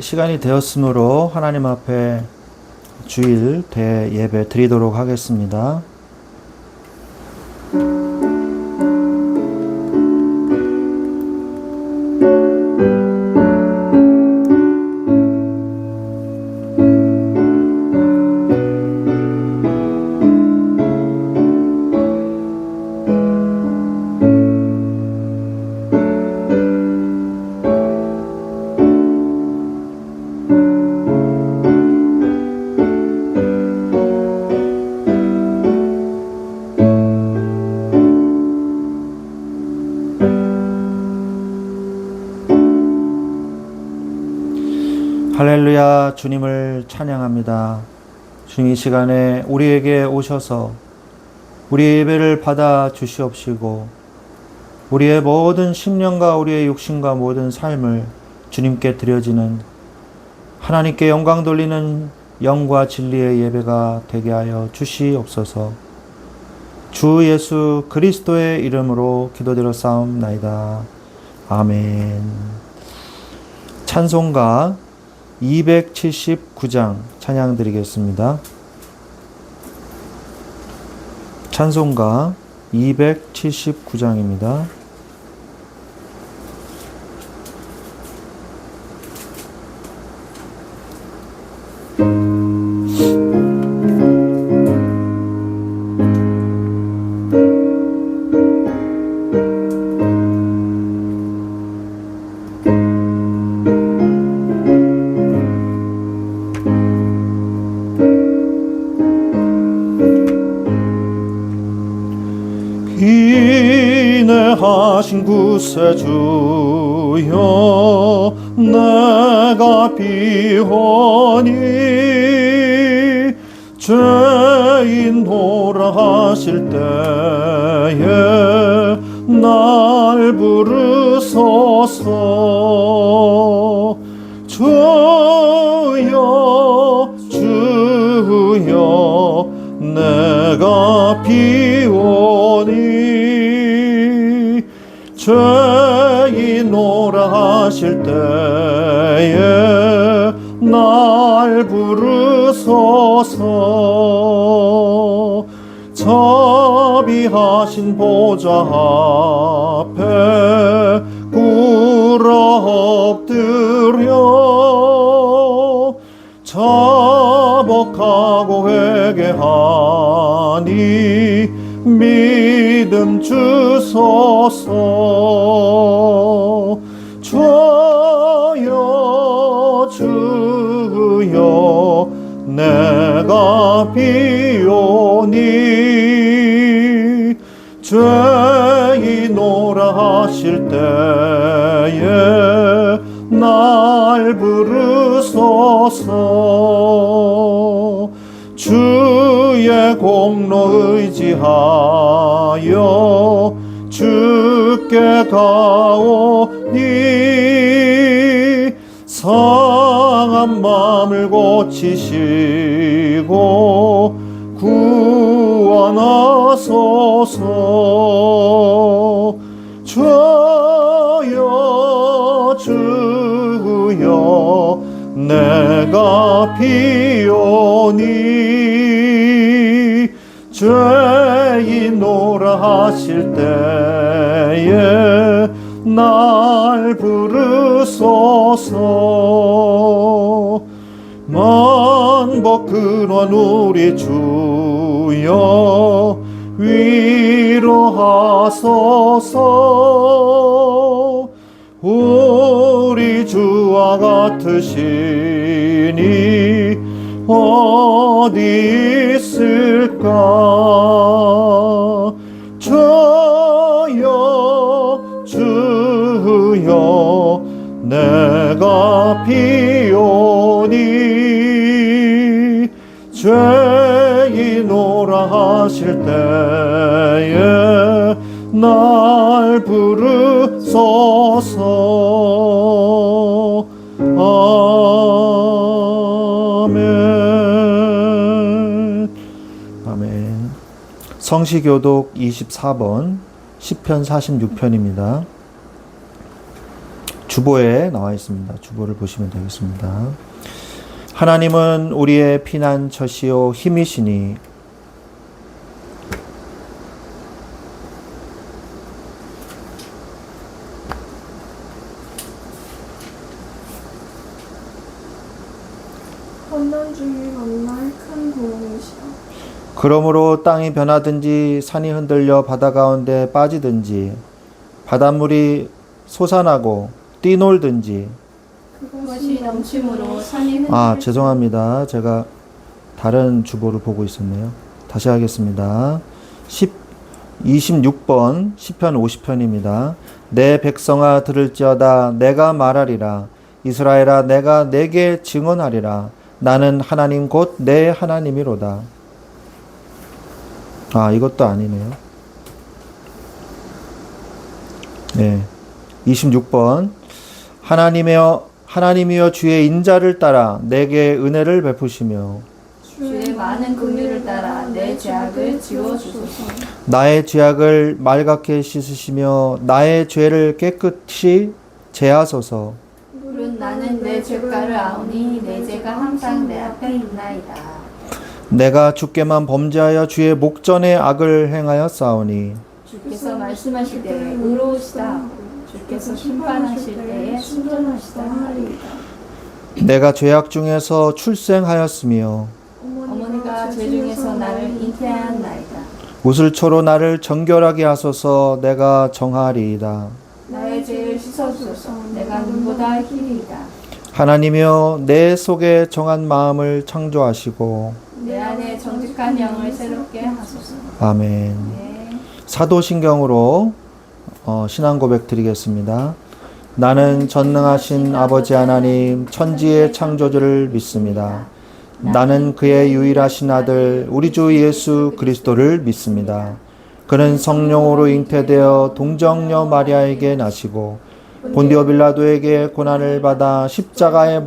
시간이 되었으므로 하나님 앞에 주일 대예배 드리도록 하겠습니다. 할렐루야, 주님을 찬양합니다. 주님, 이 시간에 우리에게 오셔서 우리의 예배를 받아 주시옵시고 우리의 모든 심령과 우리의 육신과 모든 삶을 주님께 드려지는 하나님께 영광 돌리는 영과 진리의 예배가 되게 하여 주시옵소서. 주 예수 그리스도의 이름으로 기도드렸사옵나이다. 아멘. 찬송가 279장 찬양 드리겠습니다. 찬송가 279장입니다. 하신 구세주여 내가 비오니 죄인노라 하실 때에 날 부르소서. 주여 주여 내가 비오니 죄인노라 하실 때에 날 부르소서. 자비하신 보좌 앞에 꿇어 엎드려 자복하고 회개하니 믿음 주소서. 주여 주여 내가 비오니 죄인노라 하실 때에 날 부르소서. 주의 공로 의지하여 주께 가오니 상한 마음을 고치시고 구원하소서. 주여 주여 내가 비오니 죄인노라 하실 때에 날 부르소서. 만복 근원 우리 주여 위로하소서. 우리 주와 같으시니 어디 있을까. 주여 주여 내가 비오니 죄인노라 하실 때에 날 부르소서. 아멘. 아멘. 성시교독 24번 시편 46편입니다. 주보에 나와 있습니다. 주보를 보시면 되겠습니다. 하나님은 우리의 피난처시요 힘이시니 환난 중에 만날 큰 도움이시다. 그러므로 땅이 변하든지 산이 흔들려 바다 가운데 빠지든지 바닷물이 솟아나고 뛰놀든지 그것이 넘침으로 산이 죄송합니다. 제가 다른 주보를 보고 있었네요. 다시 하겠습니다. 26번 시편 50편입니다. 내 백성아 들을지어다 내가 말하리라. 이스라엘아 내가 내게 증언하리라. 나는 하나님 곧 내 하나님이로다. 이것도 아니네요. 네. 26번. 하나님이여 주의 인자를 따라 내게 은혜를 베푸시며 주의 많은 긍휼을 따라 내 죄악을 지워주소서. 나의 죄악을 맑게 씻으시며 나의 죄를 깨끗이 제하소서. 물은 나는 내 죄가를 아오니 내 죄가 항상 내 앞에 있나이다. 내가 주께만 범죄하여 주의 목전에 악을 행하여 싸우니 주께서 말씀하실 때에 의로우시다 하고 주께서 심판하실 때에 순전하시다 하리이다. 내가 죄악 중에서 출생하였으며 어머니가 죄 중에서 나를 잉태하였나이다. 우슬초로 나를 정결하게 하소서. 내가 정하리이다. 나의 죄를 씻어주소서. 내가 눈보다 희리이다. 하나님이여 내 속에 정한 마음을 창조하시고 내 안에 정직한 영을 새롭게 하소서. 아멘. 네. 사도신경으로 신앙 고백 드리겠습니다. 나는 전능하신 아버지 하나님 천지의 창조주를 믿습니다. 나는 그의 유일하신 아들 우리 주 예수 그리스도를 믿습니다. 그는 성령으로 잉태되어 동정녀 마리아에게 나시고 본디오 빌라도에게 고난을 받아 십자가에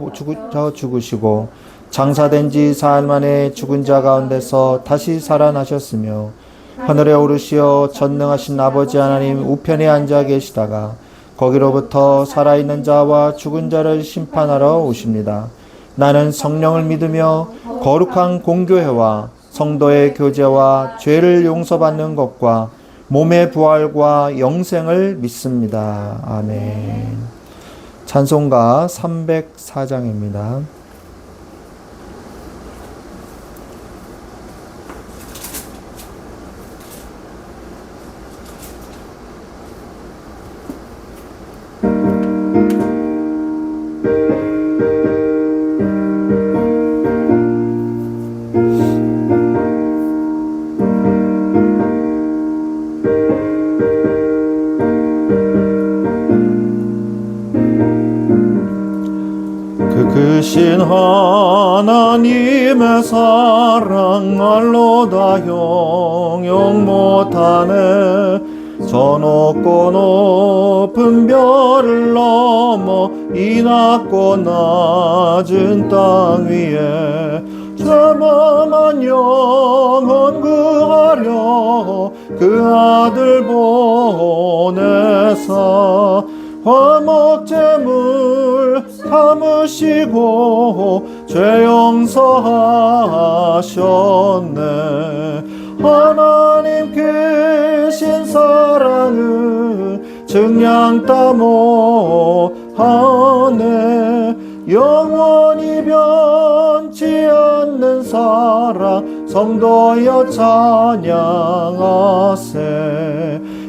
죽으시고 장사된 지 사흘 만에 죽은 자 가운데서 다시 살아나셨으며 하늘에 오르시어 전능하신 아버지 하나님 우편에 앉아 계시다가 거기로부터 살아있는 자와 죽은 자를 심판하러 오십니다. 나는 성령을 믿으며 거룩한 공교회와 성도의 교제와 죄를 용서받는 것과 몸의 부활과 영생을 믿습니다. 아멘. 찬송가 304장입니다. 크신 하나님의 사랑 말로 다 형용 못하네. 저 높고 높은 별을 넘어 이 낮고 낮은 땅 위에 자만한 영혼 구하려 그 아들 보내사 화목제물 삼으시고 죄 용서하셨네. 하나님 크신 사랑은 증량 따 못하네. 영원히 변치 않는 사랑 성도여 찬양하세.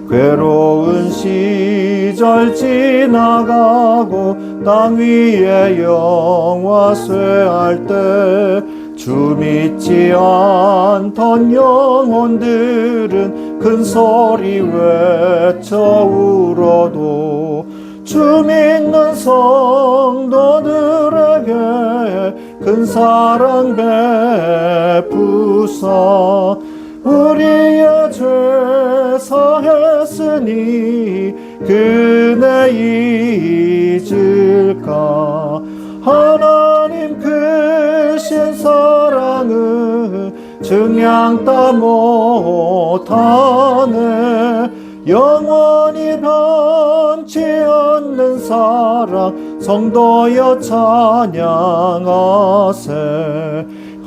괴로운 시절 지나가고 땅 위에 영화 쇠할 때 주 믿지 않던 영혼들은 큰 소리 외쳐 울어도 주 믿는 성도들에게 큰 사랑 베푸사 우리의 죄 사했으니 그네 잊을까. 하나님 크신 사랑은 증량 따 못하네. 영원히 변치 않는 사랑 성도여 찬양하세.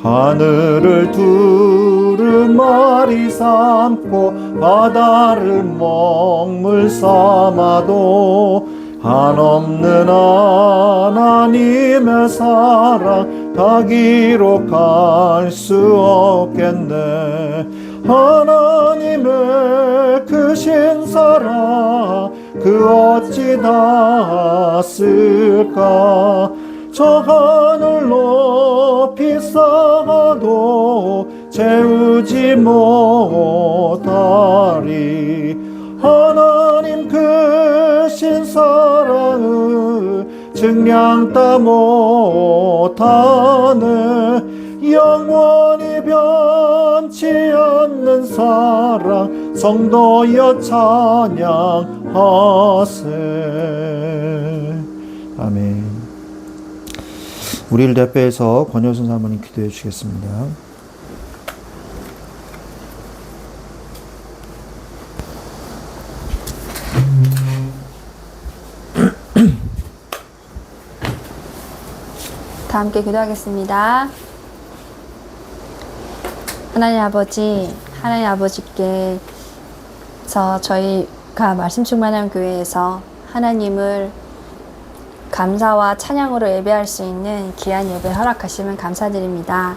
하늘을 두루마리 삼고 바다를 먹물 삼아도 한없는 하나님의 사랑 다 기록할 수 없겠네. 하나님의 크신 사랑 그 어찌 닿았을까. 저 하늘 높이 쌓아도 채우지 못하리. 하나님 크신 사랑을 증량 다 못하네. 영원히 변치 않는 사랑 성도여 찬양하세. 아멘. 우리를 대표해서 권효순 사모님 기도해 주시겠습니다. 다 함께 기도하겠습니다. 하나님 아버지께서 저희가 말씀 충만한 교회에서 하나님을 감사와 찬양으로 예배할 수 있는 귀한 예배 허락하시면 감사드립니다.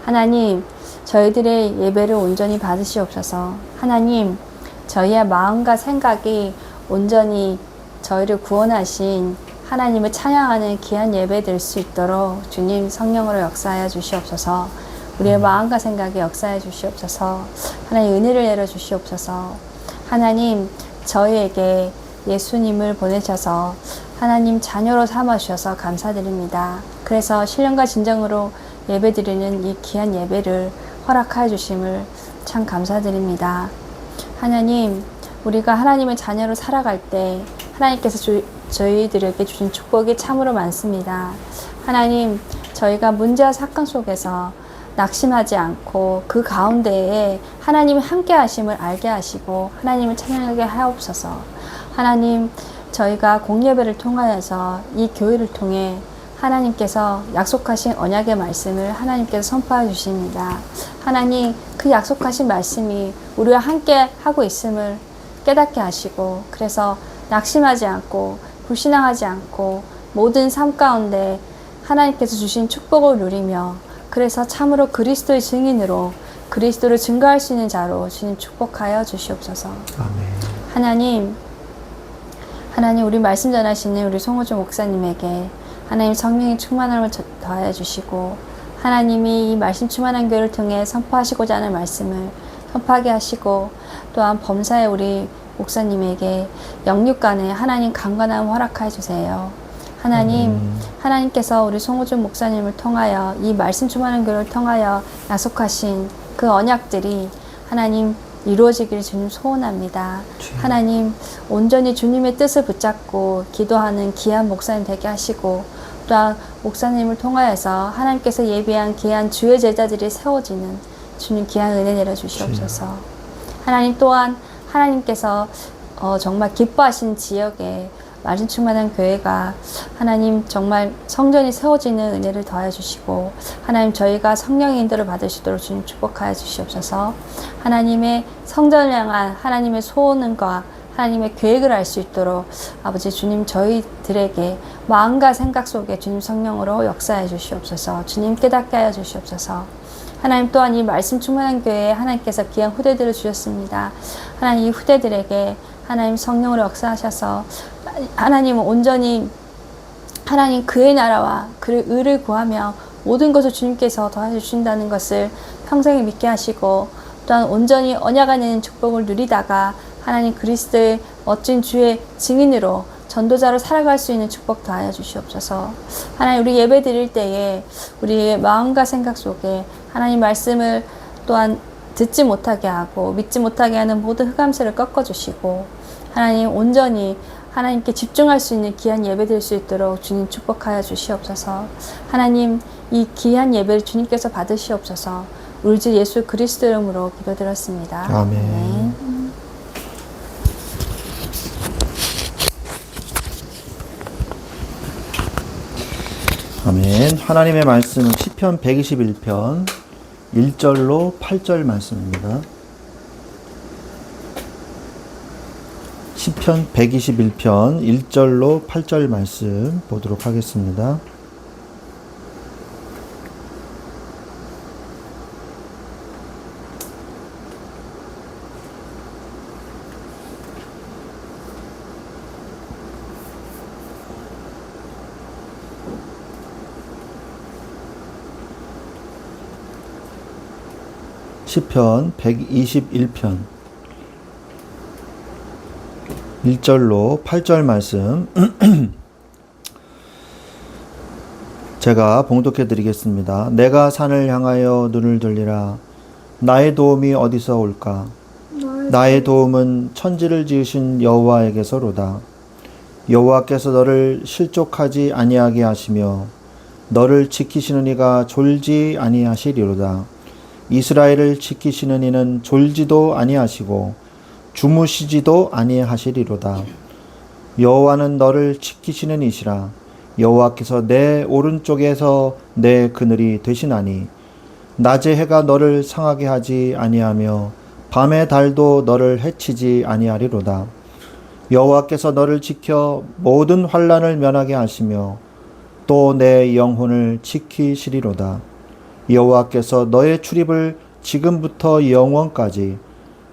하나님, 저희들의 예배를 온전히 받으시옵소서. 하나님, 저희의 마음과 생각이 온전히 저희를 구원하신 하나님을 찬양하는 귀한 예배 될 수 있도록 주님 성령으로 역사하여 주시옵소서. 우리의 마음과 생각에 역사해 주시옵소서. 하나님 은혜를 내려 주시옵소서. 하나님, 저희에게 예수님을 보내셔서 하나님 자녀로 삼아주셔서 감사드립니다. 그래서 신령과 진정으로 예배드리는 이 귀한 예배를 허락하여 주심을 참 감사드립니다. 하나님, 우리가 하나님의 자녀로 살아갈 때 하나님께서 저희들에게 주신 축복이 참으로 많습니다. 하나님, 저희가 문제와 사건 속에서 낙심하지 않고 그 가운데에 하나님이 함께 하심을 알게 하시고 하나님을 찬양하게 하옵소서. 하나님, 저희가 공예배를 통하여서 이 교회를 통해 하나님께서 약속하신 언약의 말씀을 하나님께서 선포해 주십니다. 하나님, 그 약속하신 말씀이 우리와 함께 하고 있음을 깨닫게 하시고, 그래서 낙심하지 않고 불신앙하지 않고 모든 삶 가운데 하나님께서 주신 축복을 누리며, 그래서 참으로 그리스도의 증인으로 그리스도를 증거할 수 있는 자로 주님 축복하여 주시옵소서. 아멘. 하나님, 우리 말씀 전하시는 우리 송호주 목사님에게 하나님 성령의 충만함을 더하여 주시고, 하나님이 이 말씀 충만한 교회를 통해 선포하시고자 하는 말씀을 선포하게 하시고, 또한 범사의 우리 목사님에게 영육간에 하나님 강건함 허락하여 주세요. 하나님, 하나님께서 우리 송호준 목사님을 통하여 이 말씀 충만한 교회를 통하여 약속하신 그 언약들이 하나님 이루어지기를 주님 소원합니다. 하나님, 온전히 주님의 뜻을 붙잡고 기도하는 귀한 목사님 되게 하시고, 또한 목사님을 통하여서 하나님께서 예비한 귀한 주의 제자들이 세워지는 주님 귀한 은혜 내려주시옵소서. 하나님, 또한 하나님께서 정말 기뻐하신 지역에 말씀 충만한 교회가 하나님 정말 성전이 세워지는 은혜를 더하여 주시고, 하나님 저희가 성령의 인도를 받을 수 있도록 주님 축복하여 주시옵소서. 하나님의 성전을 향한 하나님의 소원과 하나님의 계획을 알 수 있도록 아버지 주님 저희들에게 마음과 생각 속에 주님 성령으로 역사해 주시옵소서. 주님 깨닫게 하여 주시옵소서. 하나님, 또한 이 말씀 충만한 교회에 하나님께서 귀한 후대들을 주셨습니다. 하나님, 이 후대들에게 하나님 성령으로 역사하셔서 하나님은 온전히 하나님 그의 나라와 그의 의를 구하며 모든 것을 주님께서 더하여 주신다는 것을 평생에 믿게 하시고, 또한 온전히 언약 안에 있는 축복을 누리다가 하나님 그리스도의 멋진 주의 증인으로 전도자로 살아갈 수 있는 축복 더하여 주시옵소서. 하나님, 우리 예배 드릴 때에 우리의 마음과 생각 속에 하나님 말씀을 또한 듣지 못하게 하고 믿지 못하게 하는 모든 흑암세를 꺾어주시고, 하나님 온전히 하나님께 집중할 수 있는 귀한 예배 될 수 있도록 주님 축복하여 주시옵소서. 하나님, 이 귀한 예배를 주님께서 받으시옵소서. 우리 주 예수 그리스도 이름으로 기도드렸습니다. 아멘. 아멘. 하나님의 말씀은 시편 121편 1절로 8절 말씀입니다. 시편 121편 1절로 8절 말씀 보도록 하겠습니다. 시편 121편 1절로 8절 말씀 제가 봉독해 드리겠습니다. 내가 산을 향하여 눈을 돌리라. 나의 도움이 어디서 올까? 나의 도움은 천지를 지으신 여호와에게서로다. 여호와께서 너를 실족하지 아니하게 하시며 너를 지키시는 이가 졸지 아니하시리로다. 이스라엘을 지키시는 이는 졸지도 아니하시고 주무시지도 아니하시리로다. 여호와는 너를 지키시는 이시라. 여호와께서 내 오른쪽에서 내 그늘이 되시나니 낮의 해가 너를 상하게 하지 아니하며 밤의 달도 너를 해치지 아니하리로다. 여호와께서 너를 지켜 모든 환난을 면하게 하시며 또 내 영혼을 지키시리로다. 여호와께서 너의 출입을 지금부터 영원까지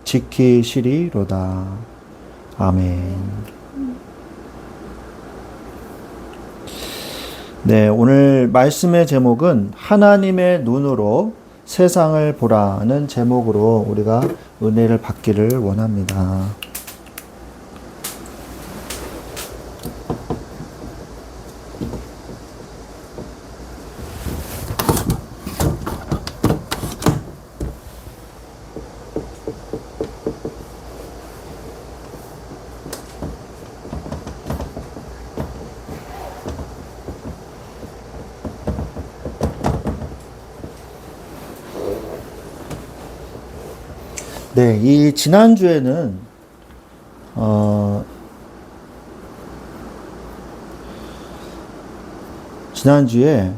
지키시리로다. 아멘. 네, 오늘 말씀의 제목은 하나님의 눈으로 세상을 보라는 제목으로 우리가 은혜를 받기를 원합니다. 네, 이 지난주에는 지난주에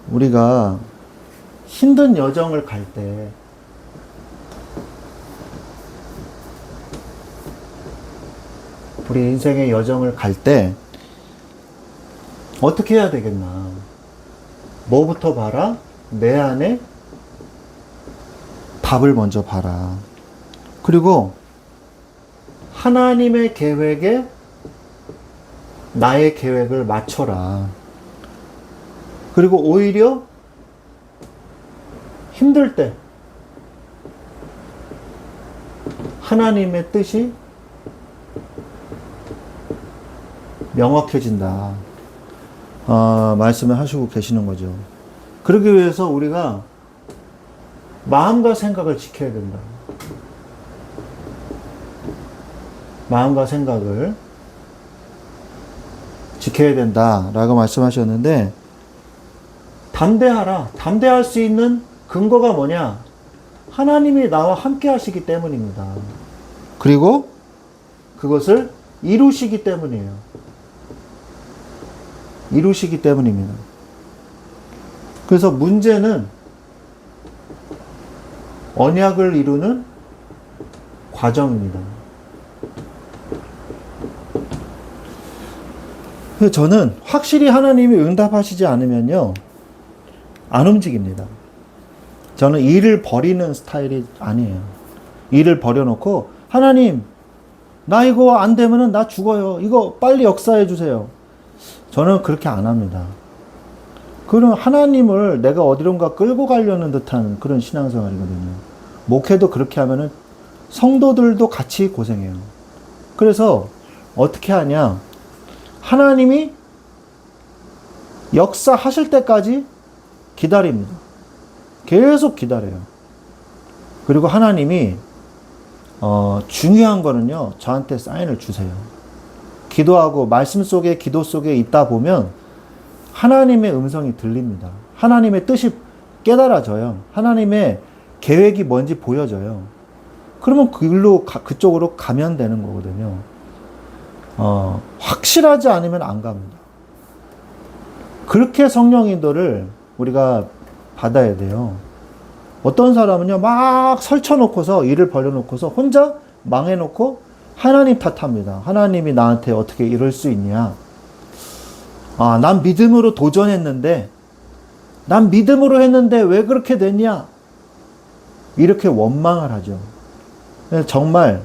우리가 힘든 여정을 갈 때 우리 인생의 여정을 갈 때 어떻게 해야 되겠나? 뭐부터 봐라? 내 안에 답을 먼저 봐라. 그리고 하나님의 계획에 나의 계획을 맞춰라. 그리고 오히려 힘들 때 하나님의 뜻이 명확해진다. 말씀을 하시고 계시는 거죠. 그러기 위해서 우리가 마음과 생각을 지켜야 된다. 마음과 생각을 지켜야 된다라고 말씀하셨는데, 담대하라. 담대할 수 있는 근거가 뭐냐? 하나님이 나와 함께 하시기 때문입니다. 그리고 그것을 이루시기 때문이에요. 이루시기 때문입니다. 그래서 문제는 언약을 이루는 과정입니다. 그래서 저는 확실히 하나님이 응답하시지 않으면요, 안 움직입니다. 저는 일을 버리는 스타일이 아니에요. 일을 버려놓고, 하나님, 나 이거 안 되면은 나 죽어요. 이거 빨리 역사해 주세요. 저는 그렇게 안 합니다. 그럼 하나님을 내가 어디론가 끌고 가려는 듯한 그런 신앙생활이거든요. 목회도 그렇게 하면은 성도들도 같이 고생해요. 그래서 어떻게 하냐? 하나님이 역사하실 때까지 기다립니다. 계속 기다려요. 그리고 하나님이 중요한 거는요, 저한테 사인을 주세요. 기도하고 말씀 속에, 기도 속에 있다 보면 하나님의 음성이 들립니다. 하나님의 뜻이 깨달아져요. 하나님의 계획이 뭔지 보여져요. 그러면 그쪽으로 가면 되는 거거든요. 확실하지 않으면 안 갑니다. 그렇게 성령 인도를 우리가 받아야 돼요. 어떤 사람은요, 막 설쳐놓고서, 일을 벌여놓고서, 혼자 망해놓고, 하나님 탓합니다. 하나님이 나한테 어떻게 이럴 수 있냐. 아, 난 믿음으로 도전했는데, 난 믿음으로 했는데 왜 그렇게 됐냐? 이렇게 원망을 하죠. 정말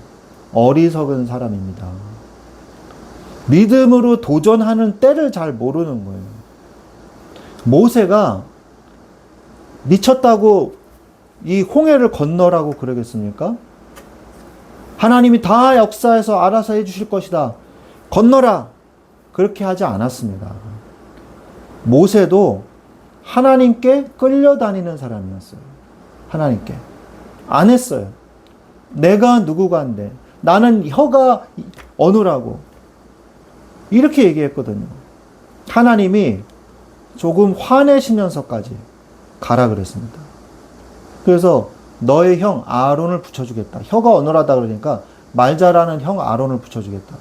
어리석은 사람입니다. 믿음으로 도전하는 때를 잘 모르는 거예요. 모세가 미쳤다고 이 홍해를 건너라고 그러겠습니까? 하나님이 다 역사해서 알아서 해주실 것이다. 건너라. 그렇게 하지 않았습니다. 모세도 하나님께 끌려다니는 사람이었어요. 하나님께. 안 했어요. 내가 누구가 한데. 나는 혀가 어느라고. 이렇게 얘기했거든요. 하나님이 조금 화내시면서까지 가라 그랬습니다. 그래서 너의 형 아론을 붙여주겠다. 혀가 어눌하다 그러니까 말 잘하는 형 아론을 붙여주겠다.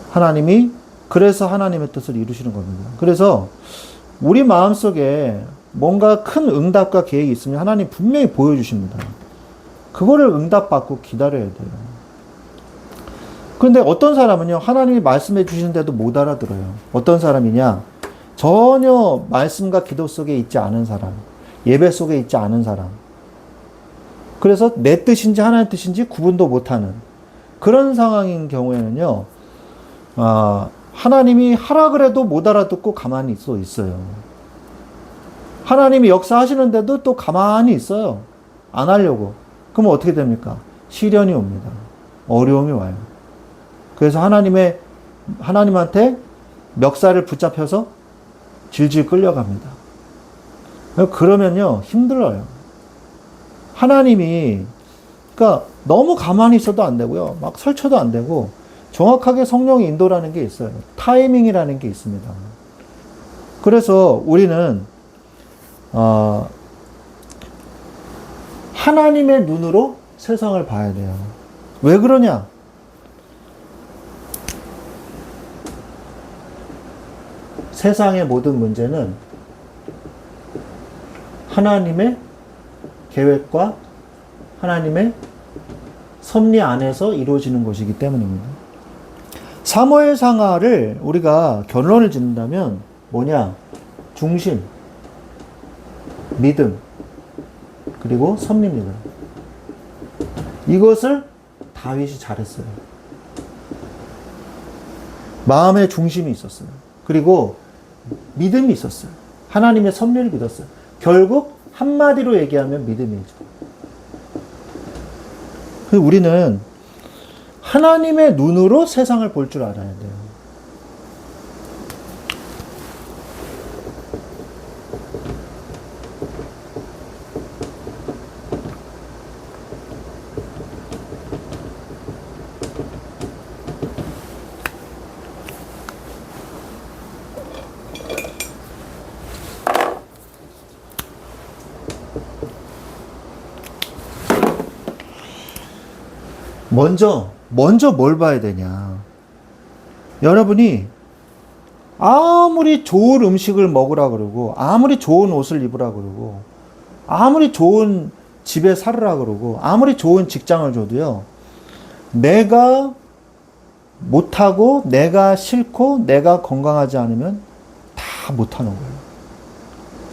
하나님이 그래서 하나님의 뜻을 이루시는 겁니다. 그래서 우리 마음속에 뭔가 큰 응답과 계획이 있으면 하나님 분명히 보여주십니다. 그거를 응답받고 기다려야 돼요. 그런데 어떤 사람은요, 하나님이 말씀해 주시는데도 못 알아들어요. 어떤 사람이냐? 전혀 말씀과 기도 속에 있지 않은 사람, 예배 속에 있지 않은 사람. 그래서 내 뜻인지 하나님 뜻인지 구분도 못하는 그런 상황인 경우에는요, 하나님이 하라 그래도 못 알아듣고 가만히 있어요. 하나님이 역사하시는데도 또 가만히 있어요. 안 하려고. 그럼 어떻게 됩니까? 시련이 옵니다. 어려움이 와요. 그래서 하나님한테 멱살을 붙잡혀서 질질 끌려갑니다. 그러면요, 힘들어요. 하나님이, 그러니까 너무 가만히 있어도 안 되고요. 막 설쳐도 안 되고, 정확하게 성령의 인도라는 게 있어요. 타이밍이라는 게 있습니다. 그래서 우리는, 하나님의 눈으로 세상을 봐야 돼요. 왜 그러냐? 세상의 모든 문제는 하나님의 계획과 하나님의 섭리 안에서 이루어지는 것이기 때문입니다. 사무엘상하를 우리가 결론을 짓는다면 뭐냐? 중심, 믿음, 그리고 섭리입니다. 이것을 다윗이 잘했어요. 마음의 중심이 있었어요. 그리고 믿음이 있었어요. 하나님의 섭리를 믿었어요. 결국 한마디로 얘기하면 믿음이죠. 우리는 하나님의 눈으로 세상을 볼 줄 알아야 돼요. 먼저 뭘 봐야 되냐. 여러분이 아무리 좋은 음식을 먹으라 그러고, 아무리 좋은 옷을 입으라 그러고, 아무리 좋은 집에 살으라 그러고, 아무리 좋은 직장을 줘도요, 내가 못하고, 내가 싫고, 내가 건강하지 않으면 다 못하는 거예요.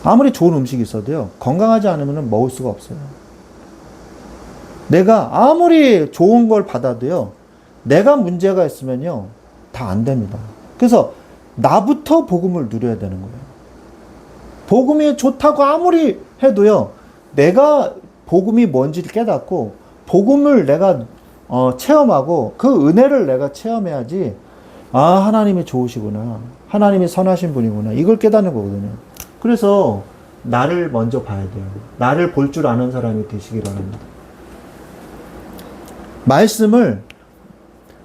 아무리 좋은 음식이 있어도요, 건강하지 않으면 먹을 수가 없어요. 내가 아무리 좋은 걸 받아도요, 내가 문제가 있으면요, 다 안 됩니다. 그래서 나부터 복음을 누려야 되는 거예요. 복음이 좋다고 아무리 해도요, 내가 복음이 뭔지를 깨닫고, 복음을 내가 체험하고, 그 은혜를 내가 체험해야지, 아, 하나님이 좋으시구나. 하나님이 선하신 분이구나. 이걸 깨닫는 거거든요. 그래서 나를 먼저 봐야 돼요. 나를 볼 줄 아는 사람이 되시기 바랍니다. 말씀을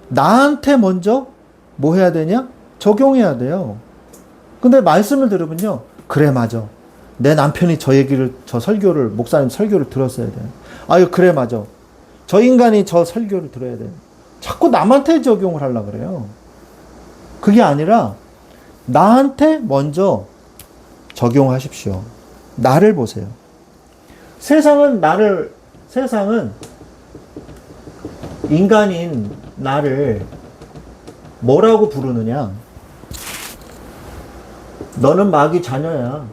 나한테 먼저 뭐 해야 되냐? 적용해야 돼요. 근데 말씀을 들으면요, 그래, 맞아. 내 남편이 저 설교를, 목사님 설교를 들었어야 돼. 아유, 그래, 맞아. 저 인간이 저 설교를 들어야 돼. 자꾸 남한테 적용을 하려고 그래요. 그게 아니라 나한테 먼저 적용하십시오. 나를 보세요. 세상은 인간인 나를 뭐라고 부르느냐? 너는 마귀 자녀야.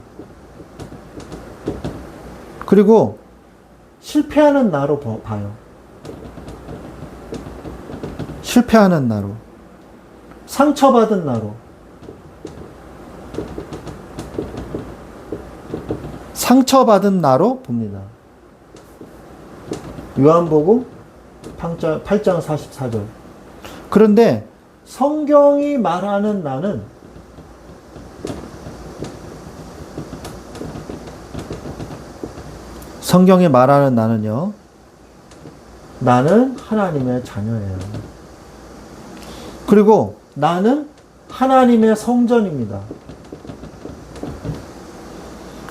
그리고 실패하는 나로 봐요. 실패하는 나로. 상처받은 나로. 상처받은 나로 봅니다. 요한복음 8장 44절. 그런데 성경이 말하는 나는 성경이 말하는 나는요. 나는 하나님의 자녀예요. 그리고 나는 하나님의 성전입니다.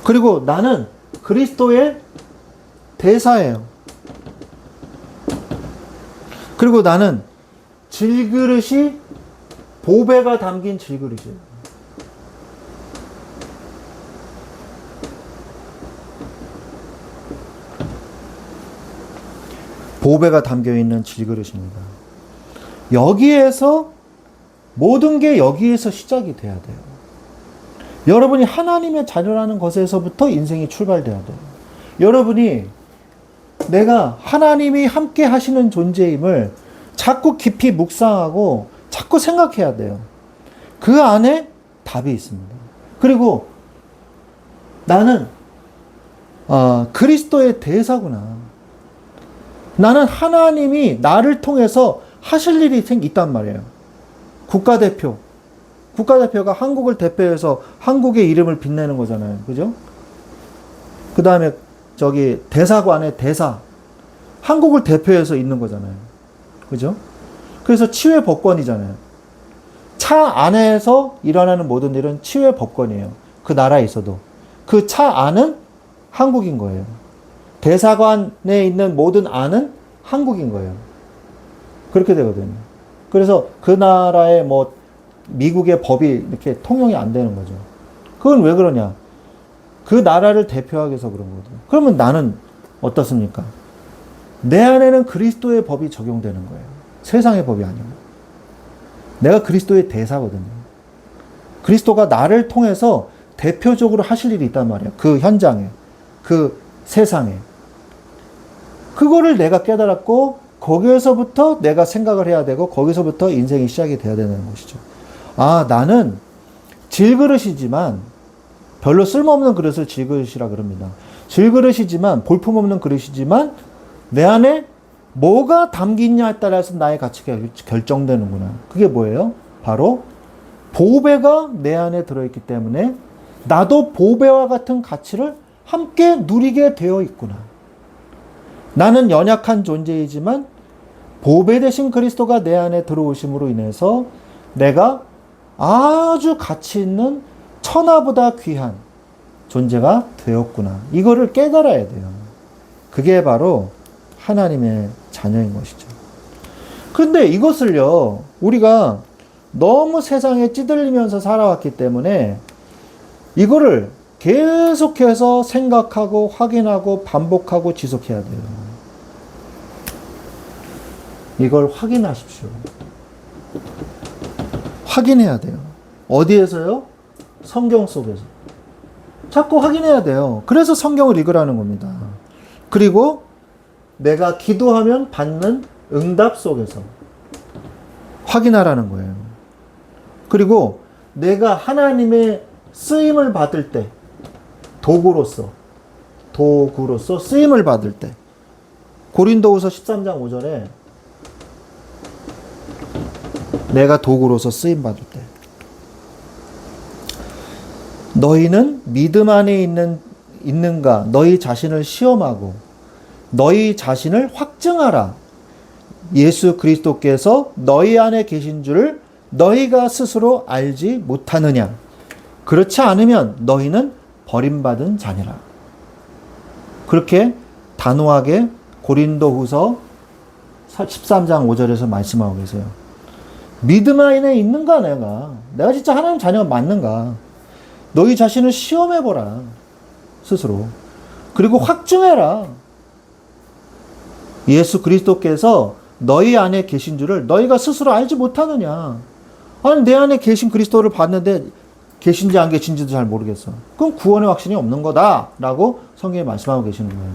그리고 나는 그리스도의 대사예요. 그리고 나는 질그릇이 보배가 담긴 질그릇이에요. 보배가 담겨있는 질그릇입니다. 여기에서 모든 게 여기에서 시작이 돼야 돼요. 여러분이 하나님의 자녀라는 것에서부터 인생이 출발돼야 돼요. 여러분이 내가 하나님이 함께 하시는 존재임을 자꾸 깊이 묵상하고 자꾸 생각해야 돼요. 그 안에 답이 있습니다. 그리고 나는 그리스도의 대사구나. 나는 하나님이 나를 통해서 하실 일이 있단 말이에요. 국가대표가 한국을 대표해서 한국의 이름을 빛내는 거잖아요. 그죠? 그 다음에 대사관의 대사. 한국을 대표해서 있는 거잖아요. 그죠? 그래서 치외 법권이잖아요. 차 안에서 일어나는 모든 일은 치외 법권이에요. 그 나라에 있어도. 그 차 안은 한국인 거예요. 대사관에 있는 모든 안은 한국인 거예요. 그렇게 되거든요. 그래서 그 나라의 미국의 법이 이렇게 통용이 안 되는 거죠. 그건 왜 그러냐? 그 나라를 대표하기 위해서 그런 거거든요. 그러면 나는 어떻습니까? 내 안에는 그리스도의 법이 적용되는 거예요. 세상의 법이 아니고. 내가 그리스도의 대사거든요. 그리스도가 나를 통해서 대표적으로 하실 일이 있단 말이에요. 그 현장에, 그 세상에. 그거를 내가 깨달았고 거기에서부터 내가 생각을 해야 되고 거기서부터 인생이 시작이 돼야 되는 것이죠. 나는 질그릇이지만 별로 쓸모없는 그릇을 질그릇이라 그럽니다. 질그릇이지만 볼품없는 그릇이지만 내 안에 뭐가 담기냐에 따라서 나의 가치가 결정되는구나. 그게 뭐예요? 바로 보배가 내 안에 들어있기 때문에 나도 보배와 같은 가치를 함께 누리게 되어 있구나. 나는 연약한 존재이지만 보배 되신 그리스도가 내 안에 들어오심으로 인해서 내가 아주 가치 있는 천하보다 귀한 존재가 되었구나. 이거를 깨달아야 돼요. 그게 바로 하나님의 자녀인 것이죠. 그런데 이것을요, 우리가 너무 세상에 찌들리면서 살아왔기 때문에 이거를 계속해서 생각하고 확인하고 반복하고 지속해야 돼요. 이걸 확인하십시오. 확인해야 돼요. 어디에서요? 성경 속에서. 자꾸 확인해야 돼요. 그래서 성경을 읽으라는 겁니다. 그리고 내가 기도하면 받는 응답 속에서 확인하라는 거예요. 그리고 내가 하나님의 쓰임을 받을 때 도구로서 쓰임을 받을 때 고린도후서 13장 5절에 내가 도구로서 쓰임 받을 때 너희는 믿음 안에 있는가 너희 자신을 시험하고 너희 자신을 확증하라. 예수 그리스도께서 너희 안에 계신 줄을 너희가 스스로 알지 못하느냐. 그렇지 않으면 너희는 버림받은 자니라. 그렇게 단호하게 고린도후서 13장 5절에서 말씀하고 계세요. 믿음 안에 있는가, 내가 진짜 하나님 자녀가 맞는가? 너희 자신을 시험해보라. 스스로. 그리고 확증해라. 예수 그리스도께서 너희 안에 계신 줄을 너희가 스스로 알지 못하느냐? 아니, 내 안에 계신 그리스도를 봤는데 계신지 안 계신지도 잘 모르겠어. 그럼 구원의 확신이 없는 거다. 라고 성경에 말씀하고 계시는 거예요.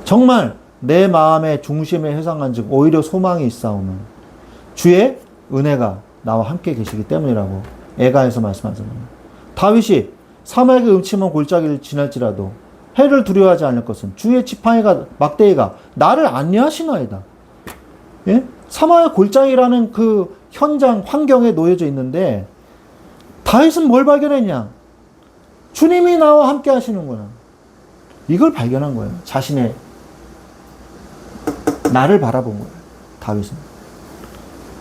정말 내 마음의 중심에 회상한 즉 오히려 소망이 있사오면 주의 은혜가 나와 함께 계시기 때문이라고 에가에서 말씀하잖아요. 다윗이 사막의 음침한 골짜기를 지날지라도 해를 두려워하지 않을 것은 주의 지팡이가 막대기가 나를 안내하시나이다. 예? 사막의 골짜기라는 그 현장 환경에 놓여져 있는데 다윗은 뭘 발견했냐? 주님이 나와 함께 하시는구나. 이걸 발견한 거예요. 자신의 나를 바라본 거예요. 다윗은.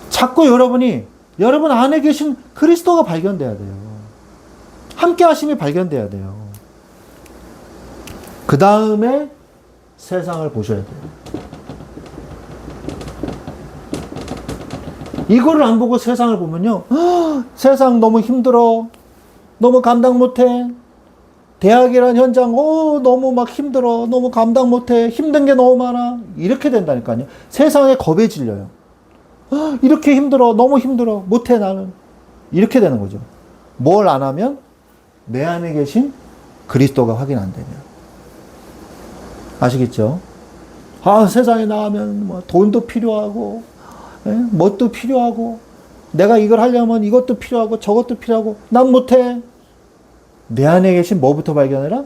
자꾸 여러분 안에 계신 그리스도가 발견돼야 돼요. 함께 하심이 발견돼야 돼요. 그 다음에 세상을 보셔야 돼요. 이거를 안 보고 세상을 보면요. 세상 너무 힘들어. 너무 감당 못해. 대학이란 현장, 너무 막 힘들어. 너무 감당 못해. 힘든 게 너무 많아. 이렇게 된다니까요. 세상에 겁에 질려요. 이렇게 힘들어. 너무 힘들어. 못해, 나는. 이렇게 되는 거죠. 뭘 안 하면? 내 안에 계신 그리스도가 확인 안 되면. 아시겠죠? 세상에 나가면 뭐 돈도 필요하고, 뭣도 필요하고, 내가 이걸 하려면 이것도 필요하고, 저것도 필요하고, 난 못해. 내 안에 계신 뭐부터 발견해라?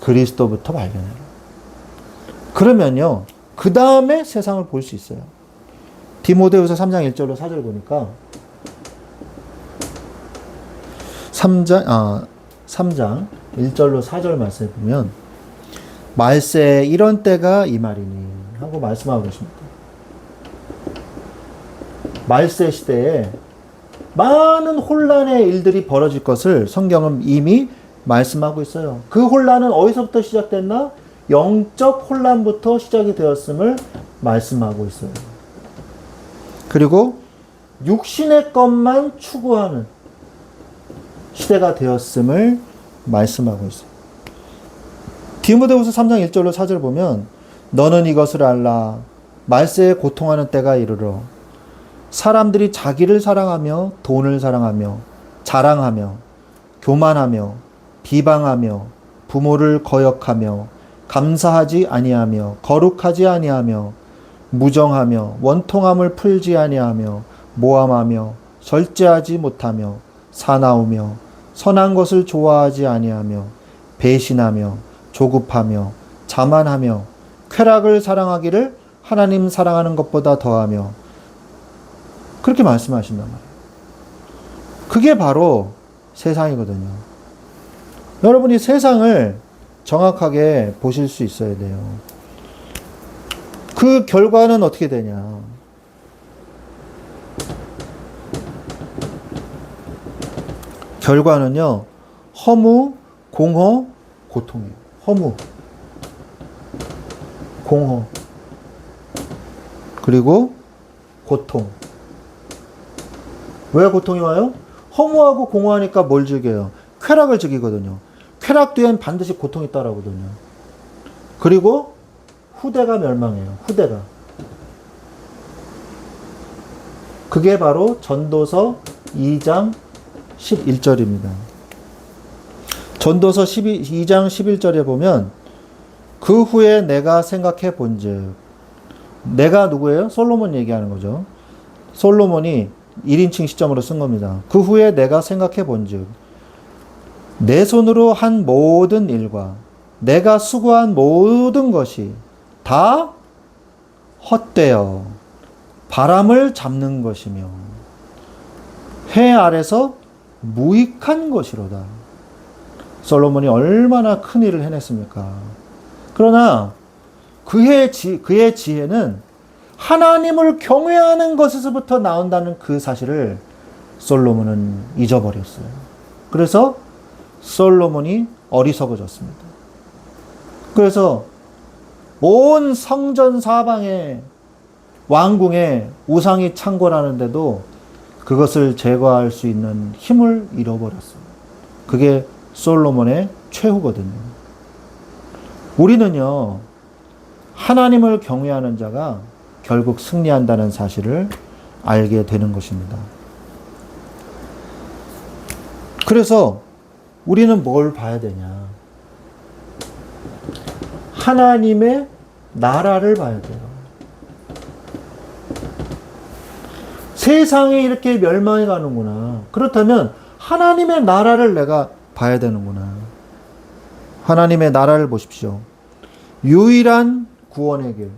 그리스도부터 발견해라. 그러면요, 그 다음에 세상을 볼 수 있어요. 디모데후서 3장 1절로 4절 보니까 3장 1절로 4절 말씀을 보면 말세 이런 때가 이 말이니 하고 말씀하고 계십니다. 말세 시대에 많은 혼란의 일들이 벌어질 것을 성경은 이미 말씀하고 있어요. 그 혼란은 어디서부터 시작됐나? 영적 혼란부터 시작이 되었음을 말씀하고 있어요. 그리고 육신의 것만 추구하는 시대가 되었음을 말씀하고 있어요. 디모데후서 3장 1절로 4절 보면 너는 이것을 알라. 말세에 고통하는 때가 이르러 사람들이 자기를 사랑하며 돈을 사랑하며 자랑하며 교만하며 비방하며 부모를 거역하며 감사하지 아니하며 거룩하지 아니하며 무정하며 원통함을 풀지 아니하며 모함하며 절제하지 못하며 사나우며 선한 것을 좋아하지 아니하며 배신하며 조급하며 자만하며 쾌락을 사랑하기를 하나님 사랑하는 것보다 더하며 그렇게 말씀하신단 말이에요. 그게 바로 세상이거든요. 여러분이 세상을 정확하게 보실 수 있어야 돼요. 그 결과는 어떻게 되냐? 결과는요, 허무, 공허, 고통이에요. 허무, 공허, 그리고 고통. 왜 고통이 와요? 허무하고 공허하니까 뭘 즐겨요? 쾌락을 즐기거든요. 쾌락 뒤엔 반드시 고통이 따라오거든요. 그리고 후대가 멸망해요. 후대가. 그게 바로 전도서 2장 11절입니다. 전도서 2장 11절에 보면 그 후에 내가 생각해 본즉 내가 누구예요? 솔로몬 얘기하는 거죠. 솔로몬이 1인칭 시점으로 쓴 겁니다. 그 후에 내가 생각해 본즉 내 손으로 한 모든 일과 내가 수고한 모든 것이 다 헛되어 바람을 잡는 것이며 해 아래서 무익한 것이로다. 솔로몬이 얼마나 큰 일을 해냈습니까? 그러나 그의 지혜는 하나님을 경외하는 것에서부터 나온다는 그 사실을 솔로몬은 잊어버렸어요. 그래서 솔로몬이 어리석어졌습니다. 그래서 온 성전 사방에 왕궁에 우상이 창궐하는데도 그것을 제거할 수 있는 힘을 잃어버렸어요. 그게 솔로몬의 최후거든요. 우리는요, 하나님을 경외하는 자가 결국 승리한다는 사실을 알게 되는 것입니다. 그래서 우리는 뭘 봐야 되냐? 하나님의 나라를 봐야 돼요. 세상이 이렇게 멸망해 가는구나. 그렇다면 하나님의 나라를 내가 봐야 되는구나. 하나님의 나라를 보십시오. 유일한 구원의 길.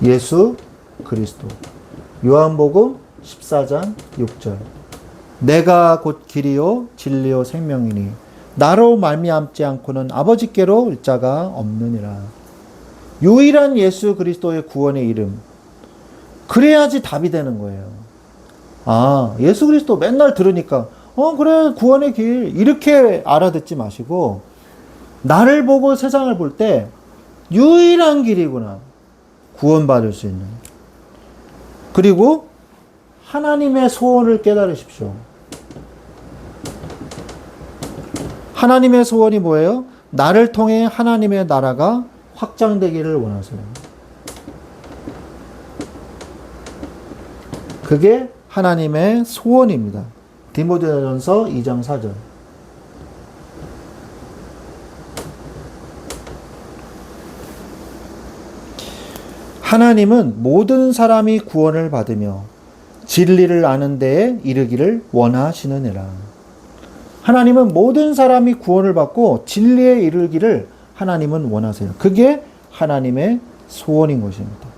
예수 그리스도. 요한복음 14장 6절. 내가 곧 길이요 진리요 생명이니 나로 말미암지 않고는 아버지께로 올 자가 없느니라. 유일한 예수 그리스도의 구원의 이름. 그래야지 답이 되는 거예요. 아, 예수 그리스도 맨날 들으니까 그래 구원의 길 이렇게 알아듣지 마시고 나를 보고 세상을 볼 때 유일한 길이구나. 구원받을 수 있는. 그리고 하나님의 소원을 깨달으십시오. 하나님의 소원이 뭐예요? 나를 통해 하나님의 나라가 확장되기를 원하세요. 그게 하나님의 소원입니다. 디모데전서 2장 4절. 하나님은 모든 사람이 구원을 받으며 진리를 아는 데에 이르기를 원하시느니라. 하나님은 모든 사람이 구원을 받고 진리에 이르기를 하나님은 원하세요. 그게 하나님의 소원인 것입니다.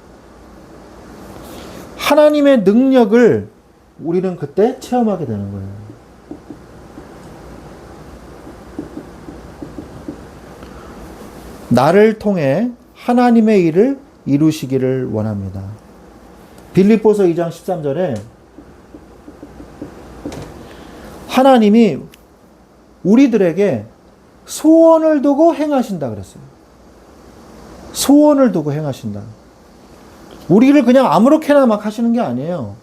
하나님의 능력을 우리는 그때 체험하게 되는 거예요. 나를 통해 하나님의 일을 이루시기를 원합니다. 빌립보서 2장 13절에 하나님이 우리들에게 소원을 두고 행하신다 그랬어요. 소원을 두고 행하신다. 우리를 그냥 아무렇게나 막 하시는 게 아니에요.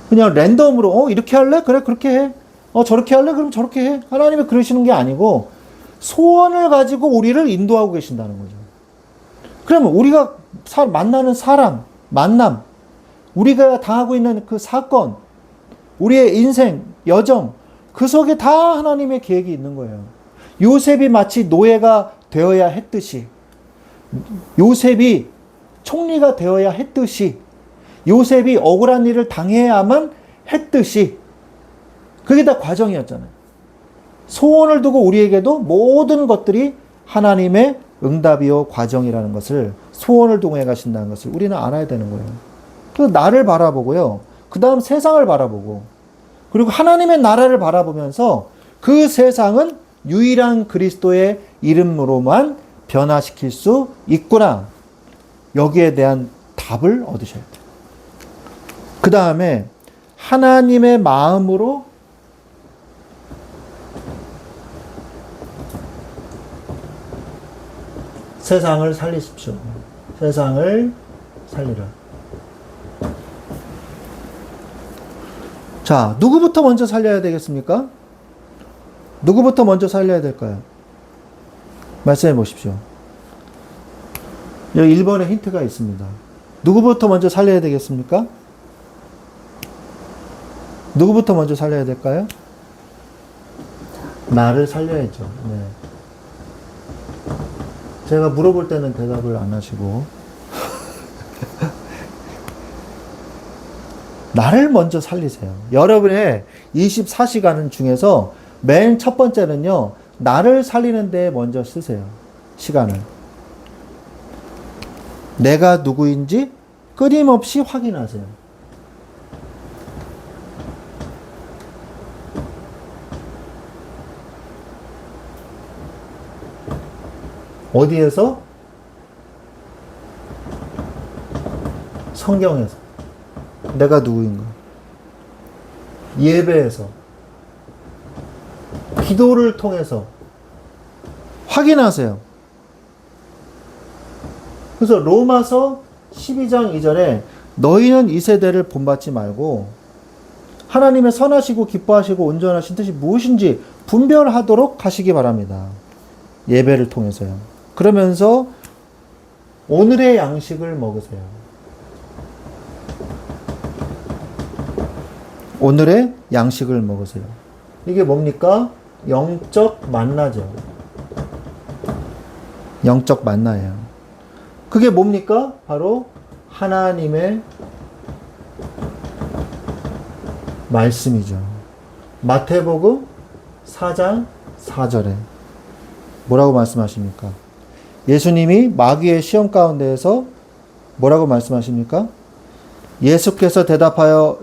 그냥 랜덤으로 이렇게 할래? 그래 그렇게 해. 저렇게 할래? 그럼 저렇게 해. 하나님이 그러시는 게 아니고 소원을 가지고 우리를 인도하고 계신다는 거죠. 그러면 우리가 만나는 사람, 만남, 우리가 당하고 있는 그 사건, 우리의 인생, 여정, 그 속에 다 하나님의 계획이 있는 거예요. 요셉이 마치 노예가 되어야 했듯이, 요셉이 총리가 되어야 했듯이, 요셉이 억울한 일을 당해야만 했듯이, 그게 다 과정이었잖아요. 소원을 두고 우리에게도 모든 것들이 하나님의 응답이요 과정이라는 것을, 소원을 동해 가신다는 것을 우리는 알아야 되는 거예요. 그 나를 바라보고요. 그 다음 세상을 바라보고, 그리고 하나님의 나라를 바라보면서 그 세상은 유일한 그리스도의 이름으로만 변화시킬 수 있구나. 여기에 대한 답을 얻으셔야 돼요. 그 다음에 하나님의 마음으로 세상을 살리십시오. 세상을 살리라. 자, 누구부터 먼저 살려야 되겠습니까? 누구부터 먼저 살려야 될까요? 말씀해 보십시오. 여기 1번에 힌트가 있습니다. 누구부터 먼저 살려야 되겠습니까? 누구부터 먼저 살려야 될까요? 나를 살려야죠. 네. 제가 물어볼 때는 대답을 안 하시고 나를 먼저 살리세요. 여러분의 24시간 중에서 맨 첫 번째는요, 나를 살리는 데 먼저 쓰세요. 시간을. 내가 누구인지 끊임없이 확인하세요. 어디에서? 성경에서. 내가 누구인가? 예배에서. 기도를 통해서 확인하세요. 그래서 로마서 12장 2절에 너희는 이 세대를 본받지 말고 하나님의 선하시고 기뻐하시고 온전하신 뜻이 무엇인지 분별하도록 하시기 바랍니다. 예배를 통해서요. 그러면서 오늘의 양식을 먹으세요. 오늘의 양식을 먹으세요. 이게 뭡니까? 영적 만나죠. 영적 만나예요. 그게 뭡니까? 바로 하나님의 말씀이죠. 마태복음 4장 4절에 뭐라고 말씀하십니까? 예수님이 마귀의 시험 가운데에서 뭐라고 말씀하십니까? 예수께서 대답하여